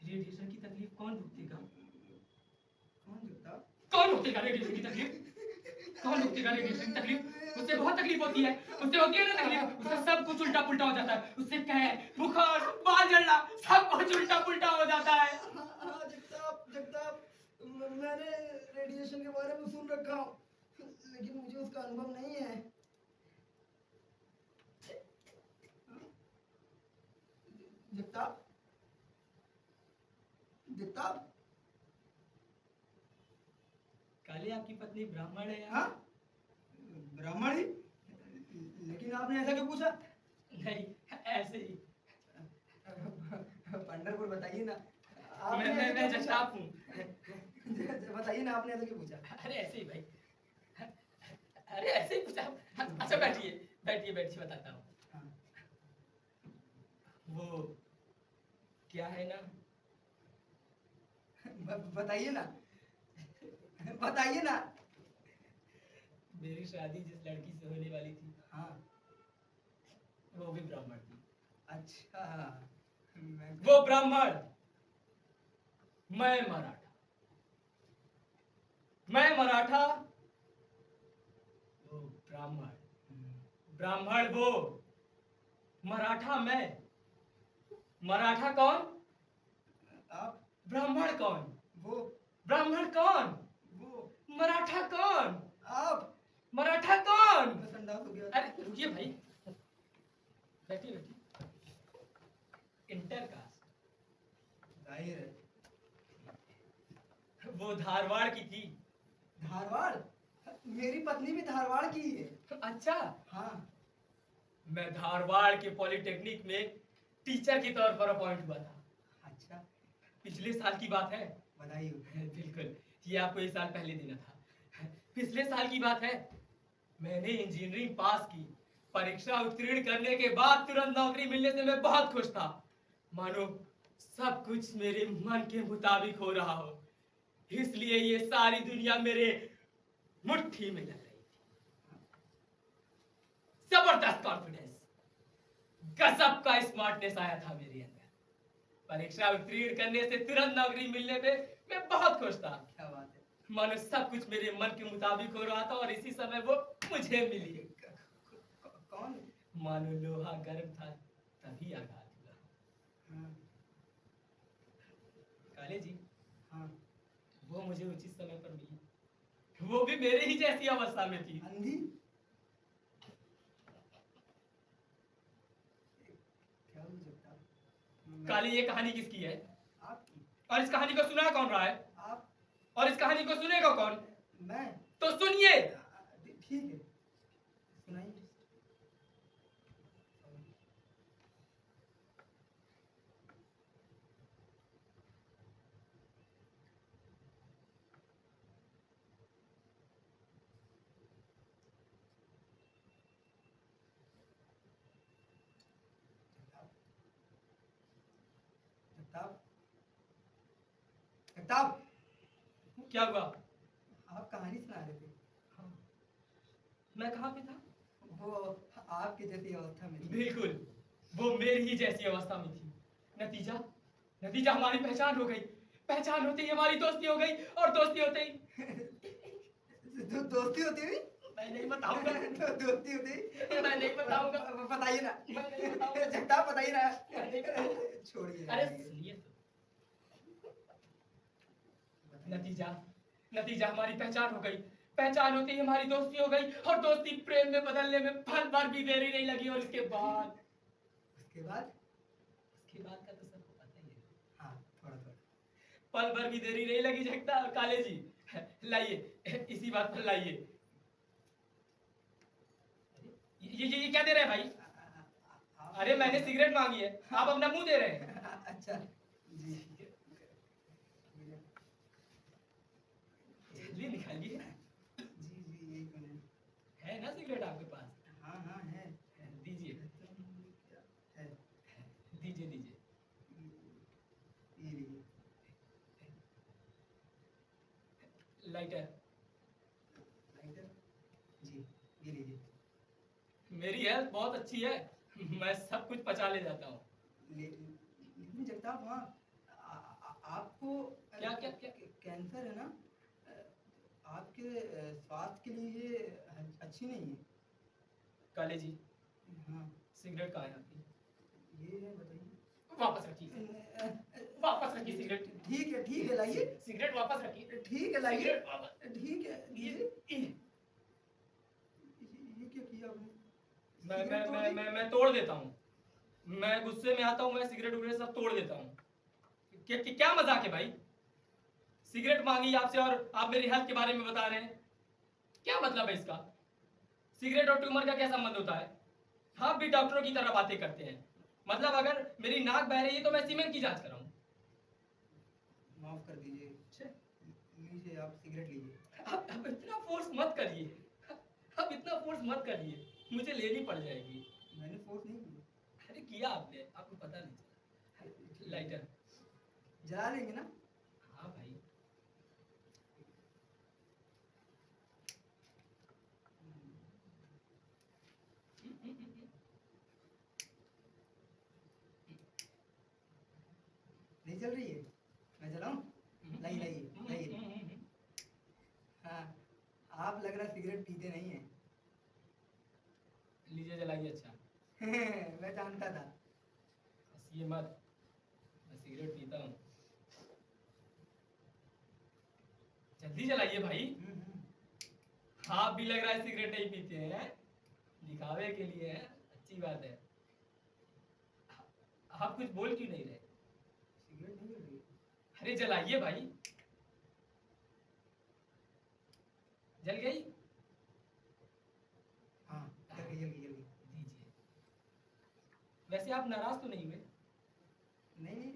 रेडिएशन की तकलीफ कौन भुगतेगा? कौन जगताप? कौन भुगतेगा रेडिएशन की तकलीफ? कौन भुगतेगा रेडिएशन की तकलीफ? उससे बहुत तकलीफ होती है। उससे होती है ना तकलीफ, उससे सब कुछ उल्टा पुल्टा हो जाता है। उससे कैंसर, बुखार, बाल जलना, सब कुछ उल्टा पुल्टा हो जाता है। हाँ, जगताप, जगताप, मैंने रेडिएशन के बारे में सुन रखा हूँ, लेकिन मुझे उसका अनुभव नहीं है। जगताप, जगताप, काले, आपकी पत्नी ब्राह्मण है? हाँ, ब्राह्मण ही? लेकिन आपने ऐसा क्यों पूछा? नहीं, ऐसे ही। पंढरपुर बताइए ना। मैं जगताप हूँ। बताइए ना, आपने ऐसा क्यों पूछा? अरे ऐसे ही भाई, अरे ऐसे ही पूछा। अच्छा बैठिए बैठिए बैठिए, बताता हूँ। हाँ। वो क्या है ना, बताइए ना, बताइए ना। मेरी शादी जिस लड़की से होने वाली थी, हाँ। वो भी ब्राह्मण थी। अच्छा। वो ब्राह्मण, मैं मराठा। मैं मराठा, वो ब्राह्मण। ब्राह्मण वो, मराठा मैं। मराठा कौन, आप। ब्राह्मण कौन? वो। ब्राह्मण कौन, वो। मराठा कौन? आप। मराठा कौन? बस अंदाज हो गया। अरे रुकिए भाई, बैठिए बैठिए। इंटर कास्ट, जाहिर है। वो धारवाड़ की थी। धारवाड़? मेरी पत्नी भी धारवाड़ की ही है। अच्छा, हाँ। मैं धारवाड़ के पॉलिटेक्निक में टीचर के तौर पर अपॉइंट हुआ था। अच्छा, पिछले साल की बात है। बधाई हो। बिल्कुल, ये आपको एक साल पहले देना था। पिछले साल की बात है। मैंने इंजीनियरिंग पास की, परीक्षा उत्तीर्ण करने के बाद तुरंत नौकरी मिलने से मैं बहुत खुश था, मानो सब कुछ मेरे मन के मुताबिक हो रहा हो। इसलिए ये सारी दुनिया मेरे मुट्ठी में लग रही थी। जबरदस्त कॉन्फिडेंस, गजब का स्मार्टनेस आया था मेरे अंदर। परीक्षा उत्तीर्ण करने से तुरंत नौकरी मिलने पे मैं बहुत खुश था। क्या बात है। मानो सब कुछ मेरे मन के मुताबिक हो रहा था और इसी समय वो मुझे मिली। कौन? मानो लोहा गर्म था तभी आघात हुआ। हाँ। काले जी, हाँ। वो मुझे उचित समय पर मिली। वो भी मेरे ही जैसी अवस्था में थी। अंधी? क्या हो सकता? काली, ये कहानी किसकी है? आपकी। और इस कहानी को सुना कौन रहा है? आप। और इस कहानी को सुनेगा कौन? मैं। तो सुनिए। ठीक है, सुनाइए। जगताप, जगताप, क्या हुआ? आप कहानी सुना रहे थे। मैं कहाँ पे था? वो आपके जैसी अवस्था में थी। बिल्कुल, वो मेरी ही जैसी अवस्था में थी। नतीजा, नतीजा हमारी पहचान हो गई। पहचान होते ही हमारी दोस्ती हो गई और दोस्ती होते ही दोस्ती होती हुई? मैं नहीं बताऊंगा। दोस्ती होती हुई? मैं नहीं बताऊंगा। बताइए ना। मैं नहीं बताऊंगा। जगताप, बताइए ना। मैं नहीं बताऊंगा। छोड़िए। अरे सुनिए तो। नतीजा, नतीजा हमारी पहचान हो गई। पहचान होते ही हमारी दोस्ती हो गई और दोस्ती प्रेम में बदलने में पल भर भी देरी नहीं लगी। और इसके बाद, उसके बाद? उसके बाद का तो सबको पता ही है। हाँ, थोड़ा थोड़ा। पल भर भी देरी नहीं लगी जगता काले जी। लाइए, इसी बात पर लाइए। ये क्या दे रहे हैं भाई? अरे मैंने सिगरेट मांगी है, आप अपना मुंह दे रहे हैं। अच्छा जी। जल्दी निकालिए। जी जी, एक मिनट। है ना सिगरेट आपके पास? हाँ हाँ है। दीजिए है। दीजिए दीजिए। ये लीजिए। लाइटर। लाइटर? जी, ये लीजिए। मेरी हेल्थ बहुत अच्छी है, मैं सब कुछ पचा ले जाता हूँ। लेकिन जगताप, हाँ, आपको क्या क्या क्या? कैंसर है ना? आपके स्वास्थ्य के लिए ये अच्छी नहीं है। काले जी, हाँ। सिगरेट कहाँ है आपकी? ये है, बताइए। वापस रखिए, वापस रखिए सिगरेट। ठीक है, लाइए। सिगरेट वापस रखिए। ठीक है, लाइए। सिगरेट वापस। ठीक है, ये ये क्या किया आपने? मैं सिगरेट तोड़ दी? मैं तोड़ देता हूँ। मैं गुस्से में आता हूँ, मैं सिगरेट उगरेट सब तोड़ देता हूँ। क्या मजाक है भाई? सिगरेट मांगी आपसे और आप मेरी हेल्थ के बारे में बता रहे हैं, क्या मतलब है इसका? सिगरेट और ट्यूमर का क्या संबंध होता है? आप भी डॉक्टरों की तरह बातें करते हैं। मतलब अगर मेरी नाक बह रही है तो मैं सीमेंट की जांच कराऊं? माफ कर दीजिए। लीजिए, आप सिगरेट लीजिए। अब इतना फोर्स मत करिए, अब इतना फोर्स मत करिए, मुझे लेनी पड़ जाएगी। मैंने फोर्स नहीं किया। अरे किया आपने, आपको पता नहीं चला। लाइटर। जला लेंगे ना? हाँ भाई। नहीं जल रही है? मैं जलाऊं? नहीं नहीं नहीं। हाँ, आप लग रहा सिगरेट पीते नहीं है। लीजिए जलाइए। अच्छा मैं जानता था। हंसिए मत, मैं सिगरेट पीता हूँ। जल्दी जलाइए भाई। आप भी लग रहा है सिगरेट नहीं पीते हैं, दिखावे के लिए है। अच्छी बात है। आप कुछ बोल क्यों नहीं रहे? सिगरेट नहीं जल रही? अरे जलाइए भाई। जल गई? हाँ, जल गई जल गई जल गई। दीजिए। वैसे आप नाराज तो नहीं हुए? नहीं नहीं,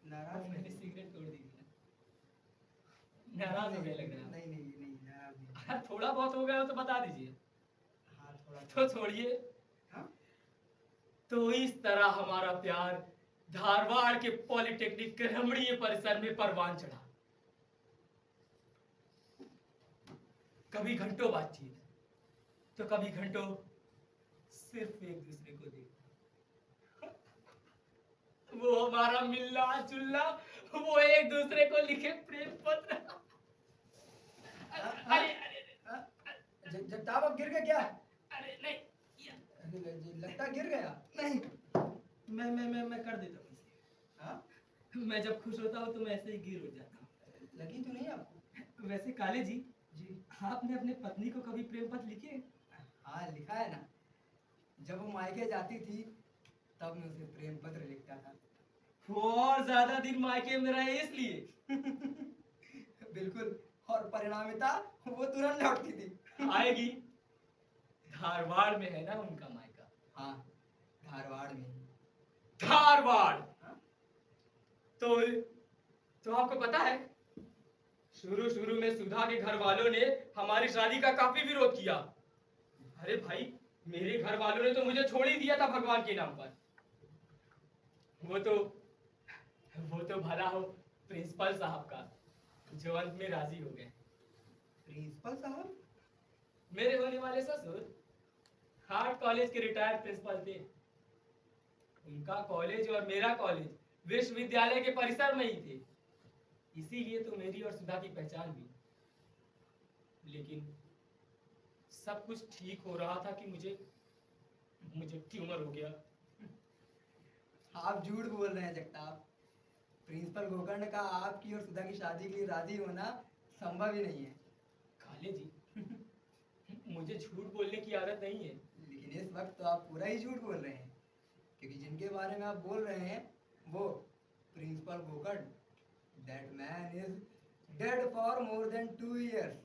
नाराज मैंने नहीं। सिगरेट तोड़ दी थी ना। नाराज हो गए लग रहा है। नहीं नहीं नहीं, नाराज नहीं। अगर थोड़ा बहुत हो गया हो तो बता दीजिए। हाँ थोड़ा तो छोड़िए। हाँ? तो इस तरह हमारा प्यार धारवाड़ के पॉलिटेक्निक के रमणीय परिसर में परवान चढ़ा। कभी घंटों बातचीत, तो कभी घंटों सिर्फ एक दूसरे को देखना। वो हमारा मिलना जुलना, वो एक दूसरे को लिखे प्रेम पत्र। अरे अरे जगताप अब गिर गया क्या? अरे नहीं, लगता गिर गया। नहीं, मैं कर देता हूँ इसे। हाँ? मैं जब खुश होता हूँ तो मैं ऐसे ही गिर हो जाता हूँ। लगी तो नहीं आपको? वैसे काले जी, जी आपने अपने पत्नी को कभी प्रेम पत्र लिखे? हाँ, लिखा है ना। जब वो मायके जाती थी तब मैं उसे प्रेम पत्र लिखता था। वो और ज्यादा दिन मायके में रहे इसलिए। बिल्कुल, और परिणामिता वो तुरंत लौटती थी। आएगी। धारवाड़ में है ना उनका मायका? हाँ, धारवाड़ में। धारवाड़। हाँ? तो आपको पता है, शुरू शुरू में सुधा के घर वालों ने हमारी शादी का काफी विरोध किया। अरे भाई, मेरे घर वालों ने तो मुझे छोड़ ही दिया था भगवान के नाम पर। वो तो भला हो प्रिंसिपल साहब का, जो अंत में राजी हो गए। प्रिंसिपल साहब? मेरे होने वाले ससुर हार्ट कॉलेज के रिटायर्ड प्रिंसिपल थे। उनका कॉलेज और मेरा कॉलेज विश्वविद्यालय के परिसर में ही थे, इसीलिए तो मेरी और सुधा की पहचान हुई। लेकिन सब कुछ ठीक हो रहा था कि मुझे ट्यूमर हो गया। आप झूठ बोल रहे हैं जगताप। प्रिंसिपल गोकर्ण का आपकी और सुधा की शादी के लिए राजी होना संभव ही नहीं है। काले जी, मुझे झूठ बोलने की आदत नहीं है। लेकिन इस वक्त तो आप पूरा ही झूठ बोल रहे हैं, क्योंकि जिनके बारे में आप बोल रहे हैं वो principal Gokarn, that man is dead for more than 2 years।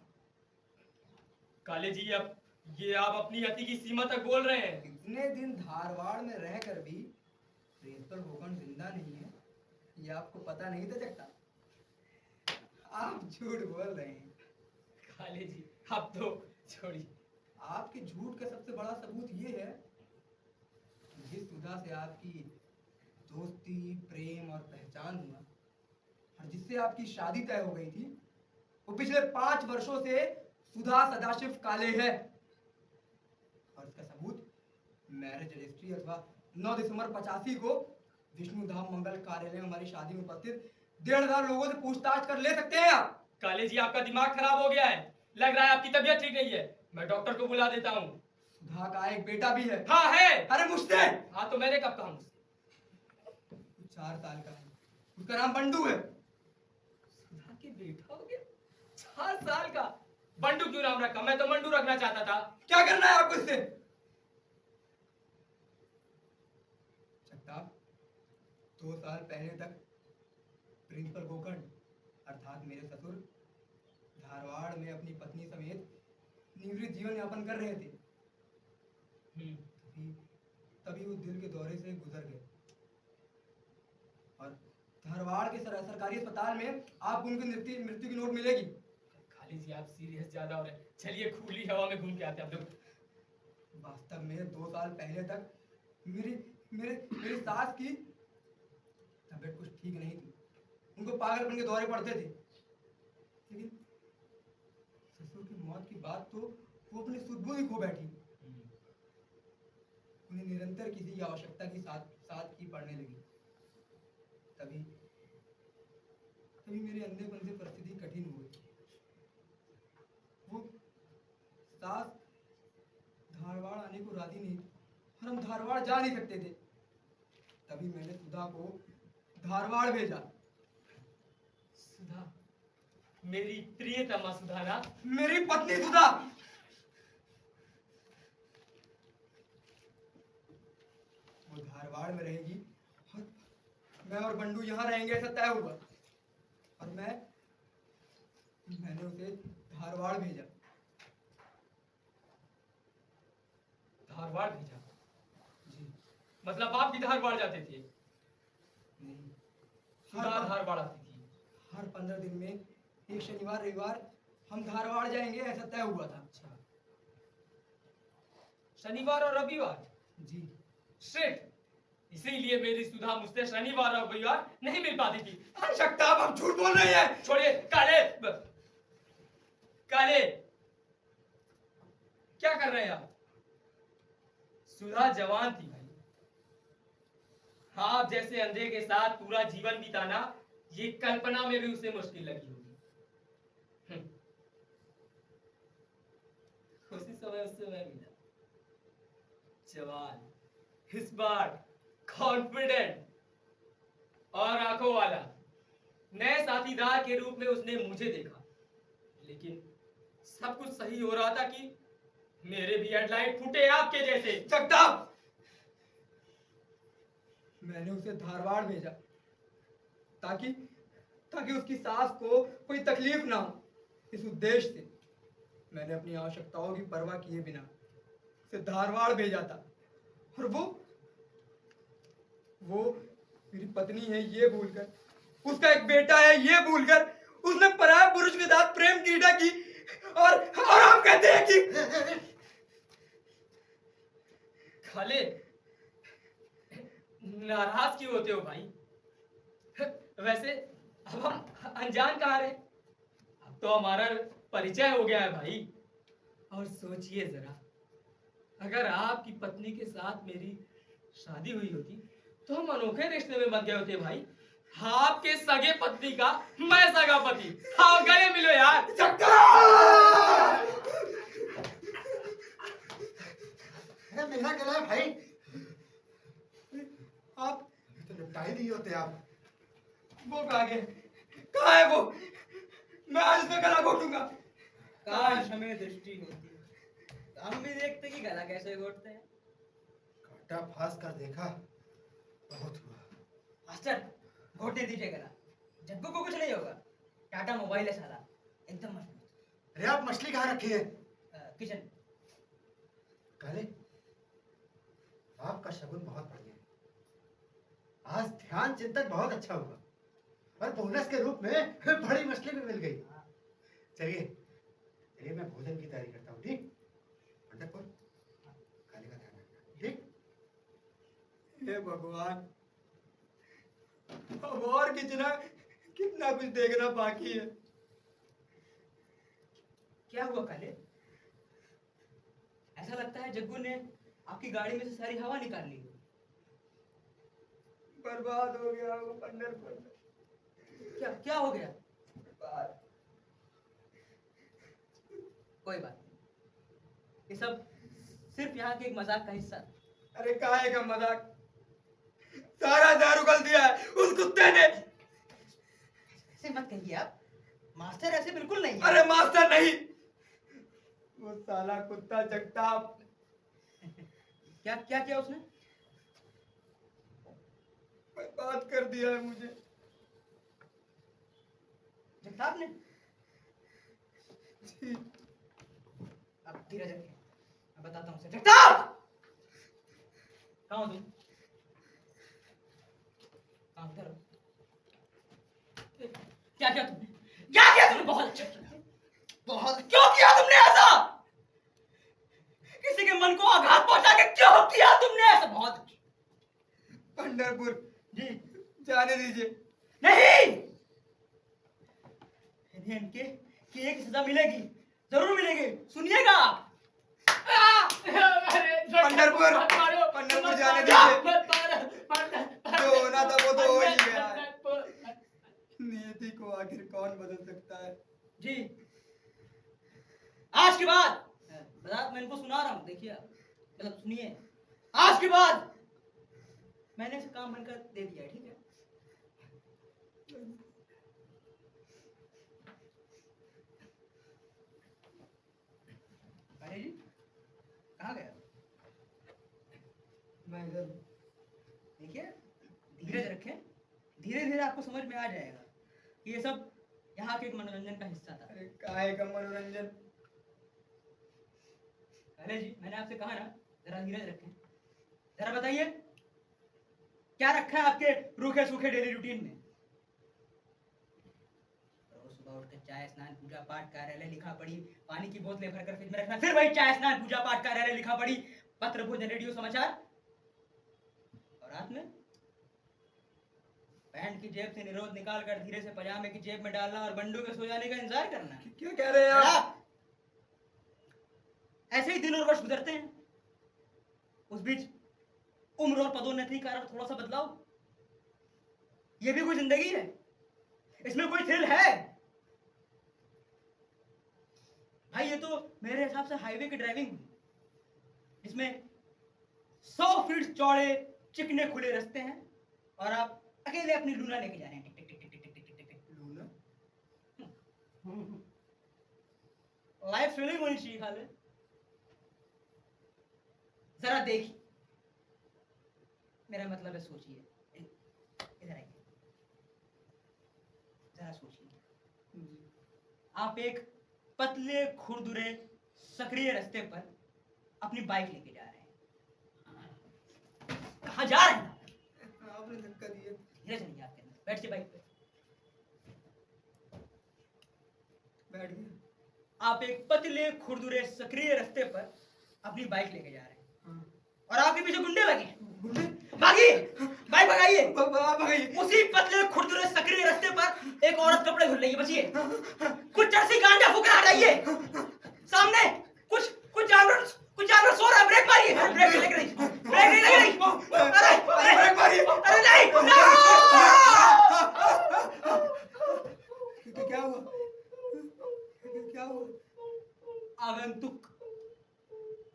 काले जी, अब ये आप अपनी अति की सीमा तक बोल रहे हैं। इतने दिन धारवाड़ में रहकर भी प्रिंसिपल गोकर्ण जिंदा नहीं है, ये आपको पता नहीं था जगताप? आप झूठ बोल रहे हैं। काले जी, अब तो छोड़िए। आपके झूठ का सबसे बड़ा सबूत ये है कि जिस सुधा से आपकी दोस्ती, प्रेम और पहचान हुआ और जिससे आपकी शादी तय हो गई थी, वो पिछले 5 वर्षों से सुधा सदाशिव काले है। और इसका सबूत मैरिज रजिस्ट्री अथवा 9 दिसंबर 85 को विष्णुधाम मंगल कार्यालय में हमारी शादी में उपस्थित 1,500 लोगों से पूछताछ कर ले सकते हैं आप। काले जी, आपका दिमाग खराब हो गया है। लग रहा है आपकी तबीयत ठीक नहीं है। मैं डॉक्टर को बुला देता हूँ। सुधा का एक बेटा भी है। हाँ है। अरे मुझसे? हाँ, तो मैंने कब कहा मुझसे? 4 साल का है, उसका नाम बंडू है। सुधा के बेटा हो गया? 4 साल का? बंडू क्यों नाम रखा? मैं तो मंडू रखना चाहता था। क्या करना है आपको इससे? जगताप, 2 साल पहले तक प्रिंसिपल गोकर्ण अर्थात मेरे ससुर धारवाड़ में अपनी पत्नी समेत निवृत्त जीवन यापन कर रहे थे। तभी वो दिल के दौरे से गुजर गए और धारवाड़ के सरकारी अस्पताल में आपको उनकी मृत्यु की नोट मिलेगी। काले जी, आप सीरियस ज्यादा हो रहे हैं। चलिए खुली हवा में घूम के आते हैं हम लोग। वास्तव में 2 साल पहले तक मेरी मेरी सास की तबीयत कुछ ठीक नहीं थी, उनको पागलपन के दौरे पड़ते थे। लेकिन ससुर की मौत की बात तो वो अपनी सुध ही खो बैठी। उन्हें निरंतर किसी की आवश्यकता की साथ की पड़ने लगी। तभी तभी मेरे अंधेपन से परिस्थिति कठिन हो गई। वो सास धारवाड़ आने को राजी नहीं थी और हम धारवाड़ जा नहीं सकते थे। तभी मैंने सुधा को धारवाड़ भेजा। सुधा, मेरी प्रियतमा सुधा ना? मेरी पत्नी सुधा। वो धारवाड़ में रहेगी और मैं और बंडू यहाँ रहेंगे, ऐसा तय हुआ। और मैंने उसे धारवाड़ भेजा। धारवाड़ भेजा? जी मतलब आप भी धारवाड़ जाते थे? नहीं, सुधा धारवाड़ आती थी? हर 15 दिन में एक शनिवार रविवार हम धारवाड़ जाएंगे, ऐसा तय हुआ था। अच्छा, शनिवार और रविवार? जी श्रेष्ठ। इसीलिए मेरी सुधा मुझसे शनिवार और रविवार नहीं मिल पाती थी। जगताप, आप झूठ बोल रहे हैं। छोड़िए। काले काले, क्या कर रहे हैं आप? सुधा जवान थी भाई। आप जैसे अंधे के साथ पूरा जीवन बिताना ये कल्पना में भी उसे मुश्किल लगी होगी। उसी समय उससे मैं मिला। जवान, स्मार्ट, कॉन्फिडेंट और आंखों वाला। नए साथीदार के रूप में उसने मुझे देखा। लेकिन सब कुछ सही हो रहा था कि मेरे भी हेडलाइट फूटे आपके जैसे। जगताप, मैंने उसे धारवाड़ भेजा ताकि उसकी सास को कोई तकलीफ ना हो। इस उद्देश्य से मैंने अपनी आवश्यकताओं की परवाह किए बिना उसे धारवाड़ भेजा था। और वो मेरी पत्नी है ये भूलकर, उसका एक बेटा है ये भूलकर उसने पराया पुरुष के साथ प्रेम क्रीड़ा की। और हम कहते हैं कि खाले, नाराज क्यों होते हो भाई? वैसे अब हम अनजान कहाँ रहे? अब तो हमारा परिचय हो गया है भाई। और सोचिए जरा, अगर आपकी पत्नी के साथ मेरी शादी हुई होती तो हम अनोखे रिश्ते में बन गए होते भाई। आपके सगे पत्नी का मैं सगा पति। हाँ, गले मिलो यार। मेरा गला है भाई। आप तो निपटा ही नहीं होते आप। वो कहाँ गए? कहाँ है वो? मैं आज उसका गला घोटूंगा। काश हमें दृष्टि होती, हम भी देखते कि गला कैसे घोटते हैं। काटा फांस कर देखा, बहुत हुआ। मास्टर, घोटने दीजिए गला। जग्गू को कुछ नहीं होगा। टाटा मोबाइल है साला, एकदम मस्त। अरे आप मछली कहाँ रखी है? किचन। काले, आपका शगुन बहुत बढ़िया है। आज ध्यान चिंतन बहुत अच्छा हुआ और बोनस के रूप में बड़ी मछली भी मिल गई। चलिए चलिए, मैं भोजन की तैयारी करता हूँ। ठीक, पंडित काले का ध्यान रखना। ठीक। हे भगवान, अब और कितना कुछ देखना बाकी है। क्या हुआ काले? ऐसा लगता है जग्गू ने आपकी गाड़ी में से सारी हवा निकाल ली। बर्बाद हो गया वो पंढरपुर। क्या हो गया? बर्बाद। कोई बात नहीं, ये सब सिर्फ यहाँ के एक मजाक का हिस्सा। अरे काहे का मजाक? सारा दारू उगल दिया है उस कुत्ते ने। ऐसे मत कहिए आप, मास्टर ऐसे बिल्कुल नहीं है। अरे मास्टर नहीं, वो साला कुत्ता जगताप। क्या क्या किया उसने? बर्बाद कर दिया है मुझे। जगताप ने? जी। अब धीरज रखिए, मैं बताता हूँ उसे। जगताप! कहाँ हो तुम? कहाँ उधर? क्या किया तुमने? क्या किया तुमने? बहुत अच्छा किया। बहुत। क्यों किया तुमने ऐसा? किसी के मन को आघात पहुंचा के क्यों किया तुमने ऐसा? बहुत अच्छा। पंढरपुर जी जाने दीजिए। नहीं, इन्हें इनके की एक सजा मिलेगी, जरूर मिलेगी, सुनिएगा आप। पंढरपुर पंढरपुर जाने दीजिए। जो होना था वो तो हो ही गया है। नियति को आखिर कौन बदल सकता है? जी आज के बाद मैं इनको सुना रहा हूँ, देखिए मतलब सुनिए, आज के बाद मैंने इसे काम बनकर दे दिया है, ठीक है? अरे जी कहाँ गया? मैं इधर हूँ। देखिए धीरज रखें, धीरे धीरे आपको समझ में आ जाएगा कि ये सब यहाँ के एक मनोरंजन का हिस्सा था। अरे काहे का मनोरंजन? अरे जी मैंने आपसे कहा ना जरा धीरज रखें। जरा बताइए क्या रखा है आपके रूखे सूखे डेली रूटीन में? रोज सुबह उठकर चाय स्नान पूजा पाठ कार्यालय लिखा पढ़ी, पानी की बोतलें भरकर फ्रिज में रखना, फिर वही चाय स्नान पूजा पाठ कार्यालय लिखा पढ़ी, पत्र भोजन रेडियो समाचार, और रात में पैंट की जेब से निरोध निकालकर धीरे से पजामे की जेब में डालना और बंडू के सो जाने का इंतजार करना। क्या कह रहे हैं आप? ऐसे ही दिन और वर्ष गुजरते हैं, उस बीच उम्र और पदोन्नति का थोड़ा सा बदलाव, ये भी कोई जिंदगी है? इसमें कोई थ्रिल है? भाई ये तो मेरे हिसाब से हाईवे की ड्राइविंग हुई, जिसमें 100 फीट चौड़े चिकने खुले रास्ते हैं और आप अकेले अपनी लूना लेके जा रहे हैं। टिक टिक टिक टिक टिक टिक टिक टिक। लूना? लाइफ थ्रिलिंग होनी चाहिए खाले। जरा देखिए, मेरा मतलब है सोचिए, इधर आइए, जरा सोचिए। आप एक पतले खुरदुरे सक्रिय रास्ते पर अपनी बाइक लेके जा रहे हैं, कहाँ जा रहे हैं? आपने धक्का दिया। धीरे चलिए, आपके अंदर बैठिए बाइक पे। बैठ गया। आप एक पतले खुरदुरे सक्रिय रास्ते पर अपनी बाइक लेके जा रहे हैं हाँ। और आपके पीछे गुंडे लगे हैं। गुंडे? भागिए, बाइक भगाइए। भगाइए। उसी पतले खुरदुरे सक्रिय रास्ते पर एक औरत कपड़े धुल रही है, बचिए। कुछ चरसी गांजा फूकना हटाइए। सामने कुछ जानवर सो रहा है, ब्रेक मारिए। ब्रेक नहीं लग रही, ब्रेक नहीं लग रही। अरे ब्रेक मारिए। अरे नहीं, क्या हुआ? क्या हुआ? आगंतुक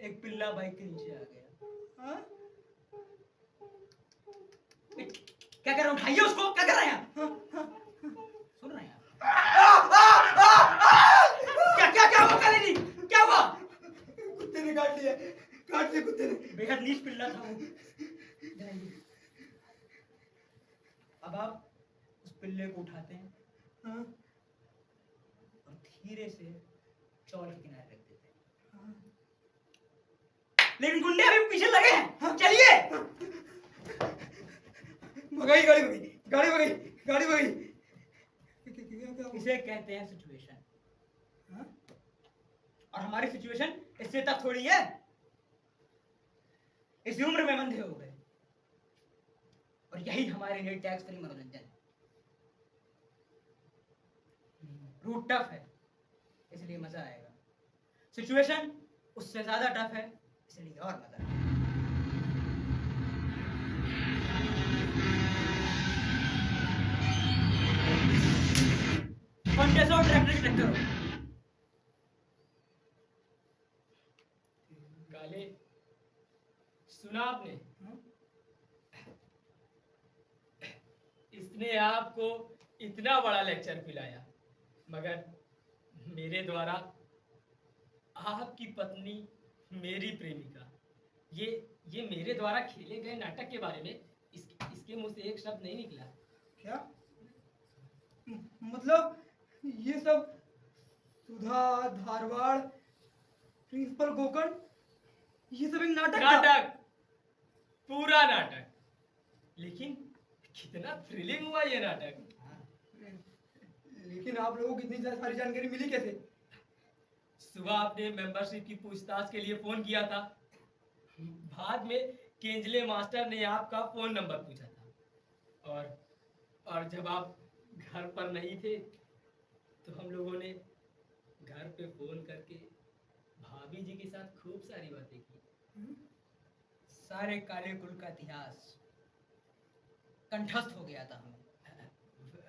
एक पिल्ला बाइक के नीचे आ गया। हाँ? क्या कर रहे हैं? उठाइए उसको। क्या कर रहे हैं? सुन रहे हैं? क्या हुआ काली जी? क्या हुआ? कुत्ते ने काट लिया कुत्ते ने। बेहद नीच पिल्ला था वो। जाइए। अब आप उस पिल्ले को उठाते हैं, हाँ? और धीरे से चौल के किनारे रख देते हैं। हाँ? लेकिन गुंडे अभी पीछे लगे हैं। चलिए। भगाई गाड़ी भगाई। क्या हुआ? इसे कहते हैं सिचुएशन। हाँ? और हमारी सिचुएशन इससे तक थोड़ी है। इस उम्र में अंधे हो गए और यही हमारे लिए टैक्स फ्री मनोरंजन है। रूट टफ है इसलिए मजा आएगा, सिचुएशन उससे ज्यादा टफ है इसलिए और मजा आएगा। कंडेंसर और ट्रैक्टर की टक्कर हो। काले, सुना आपने? इसने आपको इतना बड़ा लेक्चर पिलाया, मगर मेरे द्वारा आपकी पत्नी, मेरी प्रेमिका, ये मेरे द्वारा खेले गए नाटक के बारे में इसके मुंह से एक शब्द नहीं निकला। क्या मतलब? ये सब सुधा, धारवाड़, प्रिंसिपल गोकर्ण, ये सब एक नाटक था? नाटक, पूरा नाटक। लेकिन कितना थ्रिलिंग हुआ ये नाटक। लेकिन आप लोगों को इतनी सारी जानकारी मिली कैसे? सुबह आपने मेंबरशिप की पूछताछ के लिए फोन किया था, बाद में केंजले मास्टर ने आपका फोन नंबर पूछा था। और जब आप घर पर नहीं थे तो हम लोगों ने घर पे फोन करके भाभी जी के साथ खूब सारी बातें की। सारे काले कुल का इतिहास कंठस्थ हो गया था हमें।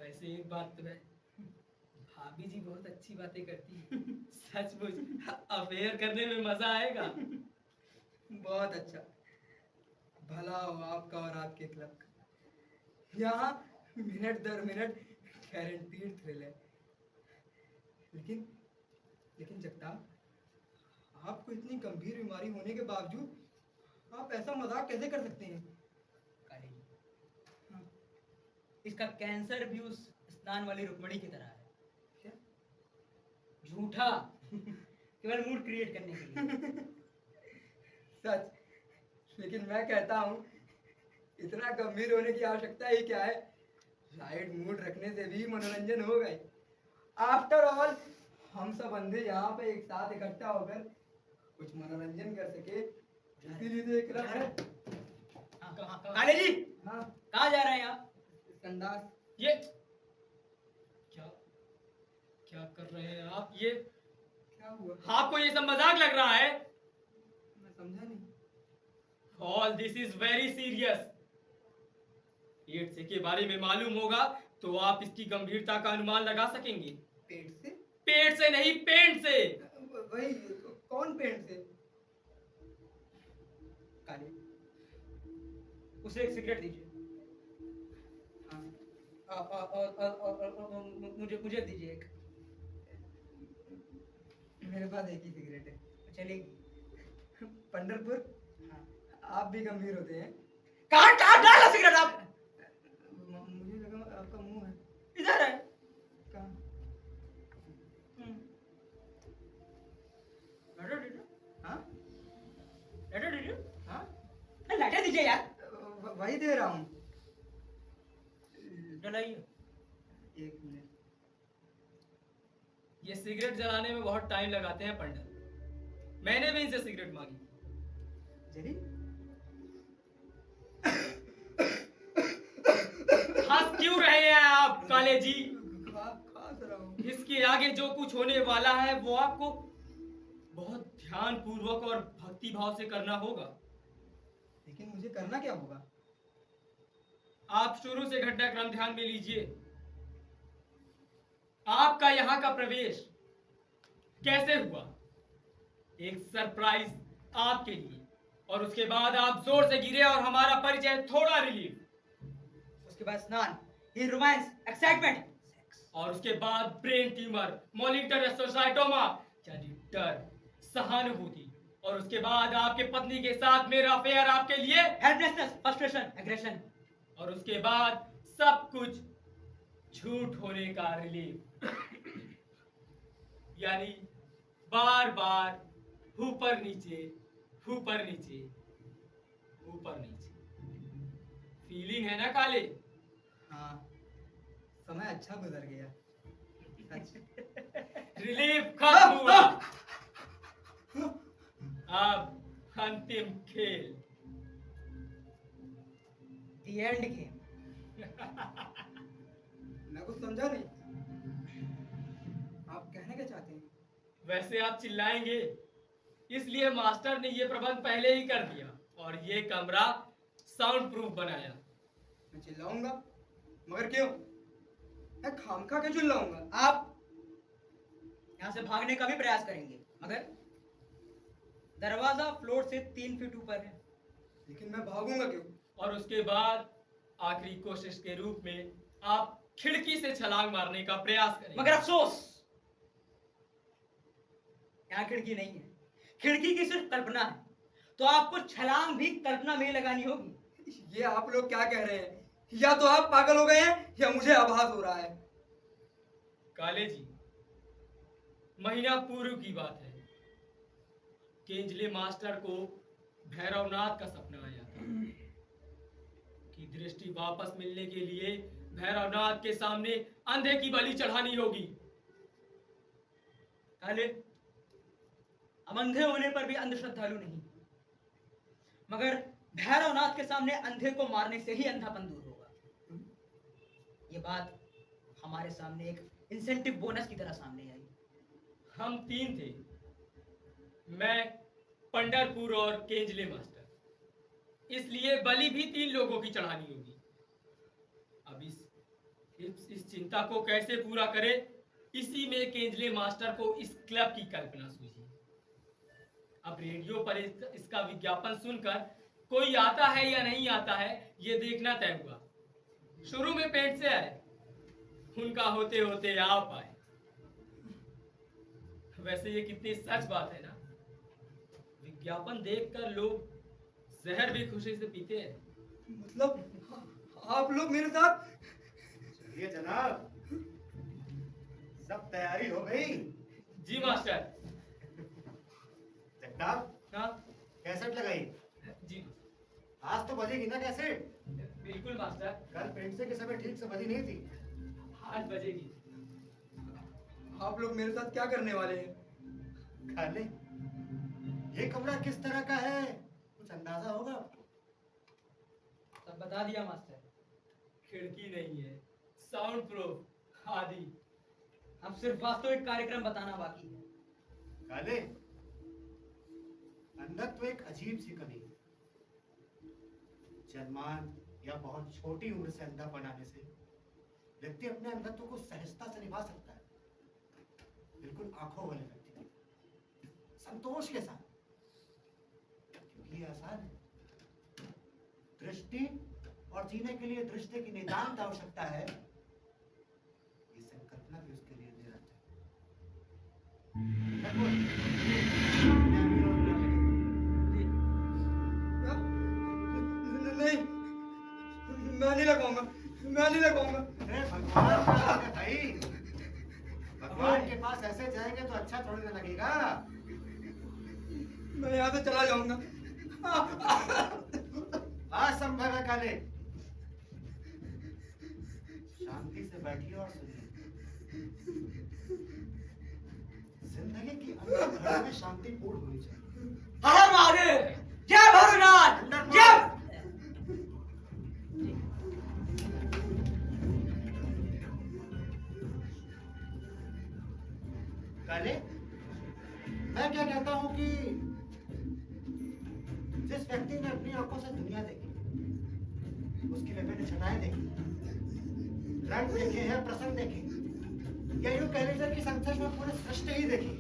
ऐसे एक बात तो है, भाभी जी बहुत अच्छी बातें करती हैं। सचमुच अफेयर करने में मजा आएगा। बहुत अच्छा, भला हो आपका और आपके क्लब का। यहाँ मिनट दर मिनट गारंटीड थ्रिल है। लेकिन लेकिन जगताप, आपको इतनी गंभीर बीमारी होने के बावजूद आप ऐसा मजाक कैसे कर सकते हैं? काले जी, इसका कैंसर भी उस स्नान वाली रुक्मणी की तरह है। क्या? झूठा, केवल मूड क्रिएट करने के लिए। सच, लेकिन मैं कहता हूँ इतना गंभीर होने की आवश्यकता ही क्या है? लाइट मूड रखने से भी मनोरंजन हो गए। आफ्टर ऑल हम सब अंधे यहाँ पे एक साथ इकट्ठा होकर कुछ मनोरंजन कर सके, इसीलिए तो एक क्लब है। काले जी, हाँ, कहाँ जा रहे हैं आप? संदास। ये क्या क्या कर रहे हैं आप? ये क्या हुआ? आपको ये सब मजाक लग रहा है? मैं समझा नहीं। All this is very serious. AIDS के बारे में मालूम होगा तो आप इसकी गंभीरता का अनुमान लगा सकेंगे। पेट से? पेट से नहीं, पेंट से। वही, कौन पेट से? काले, उसे एक सिगरेट दीजिए। हाँ, मुझे दीजिए एक। मेरे पास एक ही सिगरेट है। चलिए। पंढरपुर, हाँ। आप भी गंभीर होते हैं। कहाँ कहाँ डाला सिगरेट आप? मुझे लगा आपका मुंह है। इधर है। कहाँ? लाइटर दीजिए। हाँ? लाइटर दीजिए। हाँ? लाइटर दीजिए यार। वही दे रहा हूँ। जलाइए। एक मिनट। ये सिगरेट जलाने में बहुत टाइम लगाते हैं पंडित। मैंने भी इनसे सिगरेट मांगी। जरी? हंस क्यों रहे हैं आप काले जी? खास रहा हूँ। इसके आगे जो कुछ होने वाला है वो आपको बहुत ध्यान पूर्वक और भक्ति भाव से करना होगा। लेकिन मुझे करना क्या होगा? आप शुरू से घटनाक्रम ध्यान में लीजिए। आपका यहाँ का प्रवेश कैसे हुआ? एक सरप्राइज आपके लिए, और उसके बाद आप जोर से गिरे और हमारा परिचय थोड़ा रिलीफ, उसके बाद स्नान, ये रोमांस, एक्साइटमेंट, और उसके बाद ब्रेन ट्यूमर, मॉनिटर एस्ट्रोसाइटोमा यानी डर, सहानुभूति, और उसके बाद आपके पत्नी के साथ मेरा अफेयर आपके लिए हेल्पलेसनेस, फ्रस्ट्रेशन, एग्रेशन, और उसके बाद सब कुछ झूठ होने का रिलीफ यानी बार बार ऊपर नीचे, ऊपर नीचे, ऊपर नीचे। फीलिंग है ना काले? हाँ, समय अच्छा गुजर गया। सच। रिलीफ खत्म हुआ। अब अंतिम खेल, द एंड गेम। मैं कुछ समझा नहीं। आप कहने क्या चाहते हैं? वैसे आप चिल्लाएंगे, इसलिए मास्टर ने ये प्रबंध पहले ही कर दिया और ये कमरा साउंड प्रूफ बनाया। मैं चिल्लाऊंगा? मगर क्यों? मैं खामखा क्यों चिल्लाऊंगा? आप यहाँ से भागने का भी प्रयास करेंगे, मगर दरवाजा फ्लोर से 3 फीट ऊपर है। लेकिन मैं भागूंगा क्यों? और उसके बाद आखिरी कोशिश के रूप में आप खिड़की से छलांग मारने का प्रयास करेंगे। मगर अफसोस, यहाँ खिड़की नहीं है। खिड़की की सिर्फ कल्पना है, तो आपको छलांग भी कल्पना में ही लगानी होगी। ये आप लोग क्या कह रहे हैं? या तो आप पागल हो गए हैं या मुझे आभास हो रहा है। काले जी, महीना पूर्व की बात है, केंजले मास्टर को भैरवनाथ का सपना आया था कि दृष्टि वापस मिलने के लिए भैरवनाथ के सामने अंधे की बलि चढ़ानी होगी। काले, हम अंधे होने पर भी अंधश्रद्धालु नहीं, मगर भैरवनाथ के सामने अंधे को मारने से ही अंधापन दूर होगा। ये बात हमारे सामने एक इंसेंटिव बोनस की तरह सामने आई। हम 3 थे, मैं, पंडरपुर और केंजले मास्टर। इसलिए बलि भी 3 लोगों की चढ़ानी होगी। अब इस चिंता को कैसे पूरा करे, इसी में केंजले मास्टर को इस क्लब की कल्पना सूझी। अब रेडियो पर इसका विज्ञापन सुनकर कोई आता है या नहीं आता है, ये देखना तय हुआ। शुरू में पेट से आए, उनका होते होते आ पाए। वैसे ये कितनी सच बात है ना, विज्ञापन देखकर लोग जहर भी खुशी से पीते हैं। मतलब आप लोग मेरे साथ? चलिए जनाब, सब तैयारी हो गई? जी मास्टर। जगताप, हाँ कैसेट लगाई? जी आज तो बजेगी ना कैसेट? बिल्कुल मास्टर, कल पेंट के समय ठीक से बजी नहीं थी। 8 बजेगी। आप लोग मेरे साथ क्या करने वाले हैं? खाने, ये कमरा किस तरह का है, कुछ अंदाजा होगा? सब बता दिया मास्टर। खिड़की नहीं है, साउंड प्रूफ आदि। अब सिर्फ वास्तविक कार्यक्रम बताना बाकी है। काले, अंदर तो एक अजीब सी कमी है। जन्मान या बहुत छोटी उम्र से अंधा बनाने से व्यक्ति अपने अंधत्व को सहजता से निभा सकता है, बिल्कुल आंखों वाले व्यक्ति, संतोष के साथ, क्योंकि ये आसान है। दृष्टि और जीने के लिए दृष्टि की नितांत आवश्यकता है, ये संकल्पना भी उसके लिए निरंतर नहीं, मैं नहीं लगाऊंगा, मैं नहीं लगाऊंगा। अरे भगवान भाई, भगवान के पास ऐसे जाएंगे तो अच्छा थोड़ी ना लगेगा। मैं यहाँ से चला जाऊंगा। असंभव है काले। शांति से बैठिए और सुनिए। जिंदगी की अंतिम घड़ी में शांतिपूर्ण होनी चाहिए। हर महादेव, जय भोलेनाथ, जय। काले, मैं क्या कहता हूँ कि जिस व्यक्ति ने अपनी आंखों से दुनिया देखी, उसकी विभिन्न छटाएं देखी, रंग देखे हैं, प्रसंग देखे, या यूं कह लीजिए कि संक्षेप में पूरी सृष्टि ही देखी,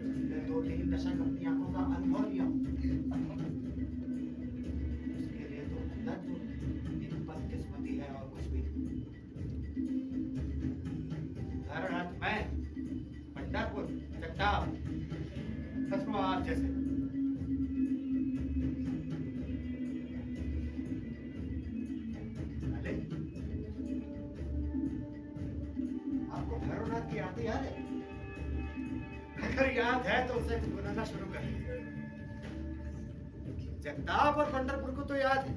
जिसने 2-3 दशक अपनी आंखों का अनुभव लिया, उसके लिए तो अंदर तो एक बदकिस्मती है और कुछ भी नहीं। उदाहरणार्थ मैं, पंडरपुर, जगताप, सचमुच आप जैसे। आपको भैरवनाथ की याद याद है? अगर याद है तो उसे गुनगुनाना शुरू कर दीजिए। जगताप और पंडरपुर को तो याद है।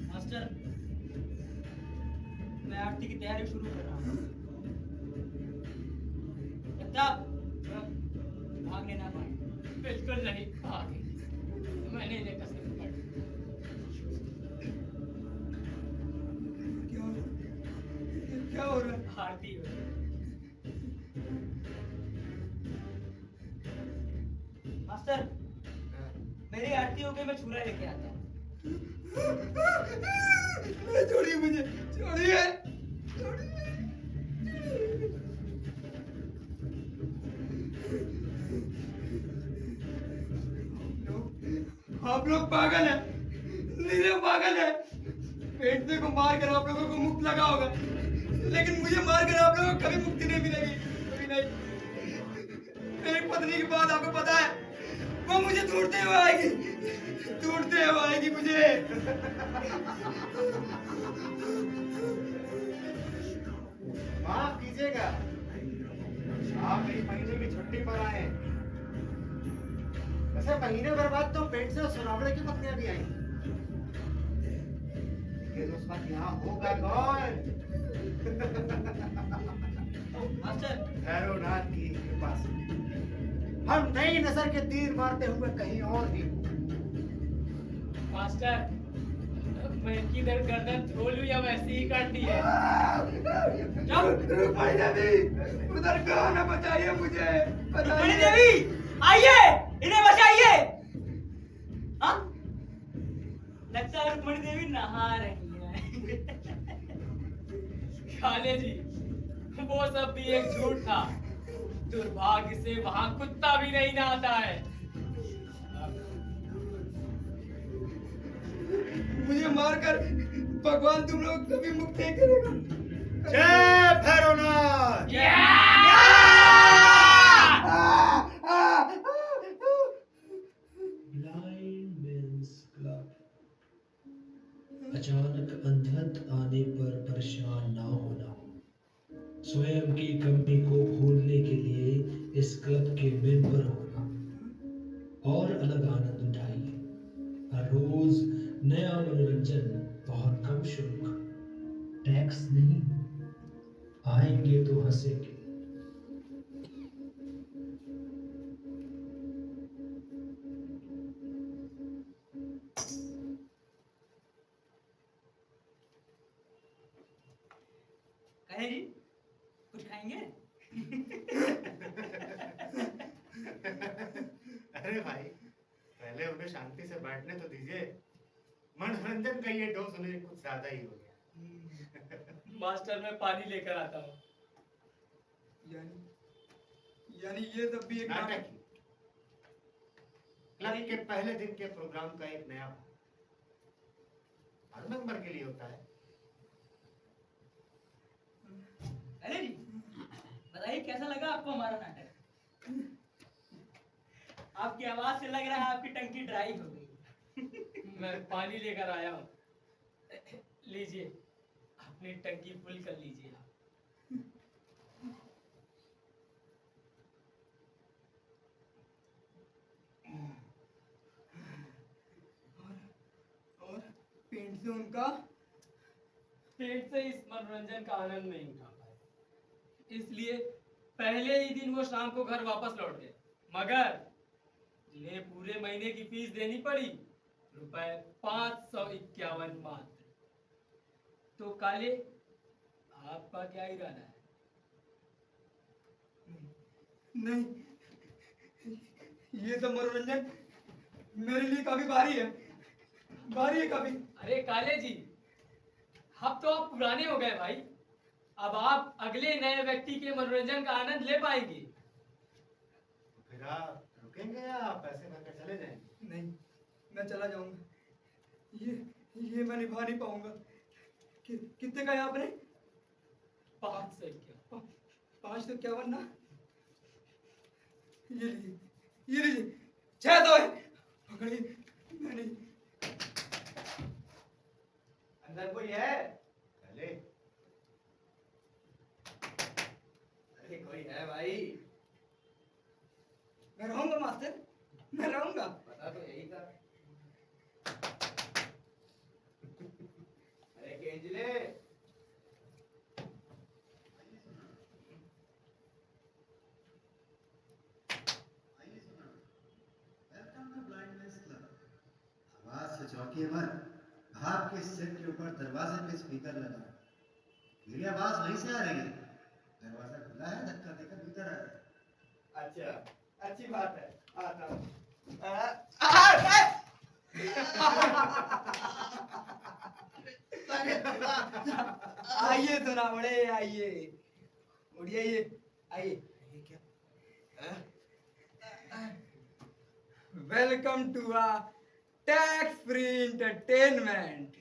मास्टर, मैं आरती की तैयारी शुरू कर रहा हूँ। भाग लेना पाए। बिल्कुल नहीं भागे, मैंने इन्हें कसम पकड़। क्या हो रहा है? आरती हो रही। मास्टर, मेरी आरती हो गई, मैं छुरा लेके आता हूँ। छोड़िए मुझे, छोड़िए, छोड़िए। आप लोग पागल हैं, नीरे पागल हैं। पेटने को मारकर आप लोगों को मुक्त लगा होगा, लेकिन मुझे मारकर आप लोगों को कभी मुक्ति नहीं मिलेगी, कभी नहीं। मेरी पत्नी की बात आपको पता है, वो मुझे ढूंढते हुए आएगी, ढूंढते हुए आएगी मुझे। माफ कीजिएगा, आप मेरी महीने की छुट्टी पर आए। वैसे महीने भर बाद तो पेट से सुनावड़े की पत्नियां भी आई, लेकिन उस वक्त यहाँ होगा कौन? मास्टर, भैरवनाथ की कृपा से हम नई नजर के तीर मारते हुए कहीं और ही। मास्टर, मैं इनकी गर्दन थोड़ लूं या वैसे ही काट दी है? रुक्मणी देवी, उधर कहो ना, बचाइए मुझे, रुक्मणी देवी, आइए, इन्हें बचाइए। हाँ? लगता है रुक्मणी देवी नहा रही है। काले जी, वो सब भी एक झूठ था। दुर्भाग्य से वहां कुत्ता भी नहीं नहाता है। मुझे मारकर भगवान तुम लोग कभी मुक्त नहीं करेगा। जय भैरवनाथ। Blind mains club. अचानक अंधत आने पर परेशान ना होना, स्वयं की कमी को भूलने के लिए इस क्लब के मेंबर होना और अलग आनंद उठाइए। हर रोज नया मनोरंजन, बहुत कम शुल्क, टैक्स नहीं। आएंगे तो हंसेंगे। कहे जी, कुछ खाएंगे? अरे भाई, पहले उन्हें शांति से बैठने तो दीजिए। मनोरंजन का ये डोज उन्हें कुछ ज्यादा ही हो गया। मास्टर, मैं पानी लेकर आता हूँ। यानी ये सब भी एक नाटक ही। क्लब के पहले दिन के प्रोग्राम का एक नया भाग हर मेंबर के लिए होता है। अरे जी, बताइए कैसा लगा आपको हमारा नाटक? आपकी आवाज से लग रहा है आपकी टंकी ड्राई हो गई। मैं पानी लेकर आया हूँ। लीजिए, अपनी टंकी फुल कर लीजिए आप। और पेंट से उनका पेट से इस मनोरंजन का आनंद नहीं उठा पाए, इसलिए पहले ही दिन वो शाम को घर वापस लौट गए। मगर जिन्हें पूरे महीने की फीस देनी पड़ी ₹551 मात्र। तो काले, आपका क्या इरादा है? नहीं, ये सब मनोरंजन मेरे लिए काफी भारी है, भारी है काफी। अरे काले जी, अब तो आप पुराने हो गए भाई। अब आप अगले नए व्यक्ति के मनोरंजन का आनंद ले पाएंगे। फिर आप रुकेंगे या पैसे भरकर चले जाएंगे? नहीं, मैं चला जाऊंगा। ये मैं निभा नहीं पाऊंगा। कितने का है आपने? 551। 551 ना? ये लीजिए, ये लीजिए। 6 तो है, पकड़िए। मैं नहीं। अंदर कोई है? पहले अरे कोई है भाई। मैं रहूंगा मास्टर, मैं रहूंगा। पता तो यही था। अरे केंजले, आवाज से चौंकिए मत। आपके सिर के ऊपर दरवाजे पे स्पीकर लगा है। मेरी आवाज वहीं से आ रही है। दरवाजा खुला है, धक्का देकर भीतर आ जाए। अच्छा, अच्छी बात है, आता हूँ। आइए तो ना बड़े, आइए, उड़िए, आइए। ये क्या? Welcome to a tax free entertainment.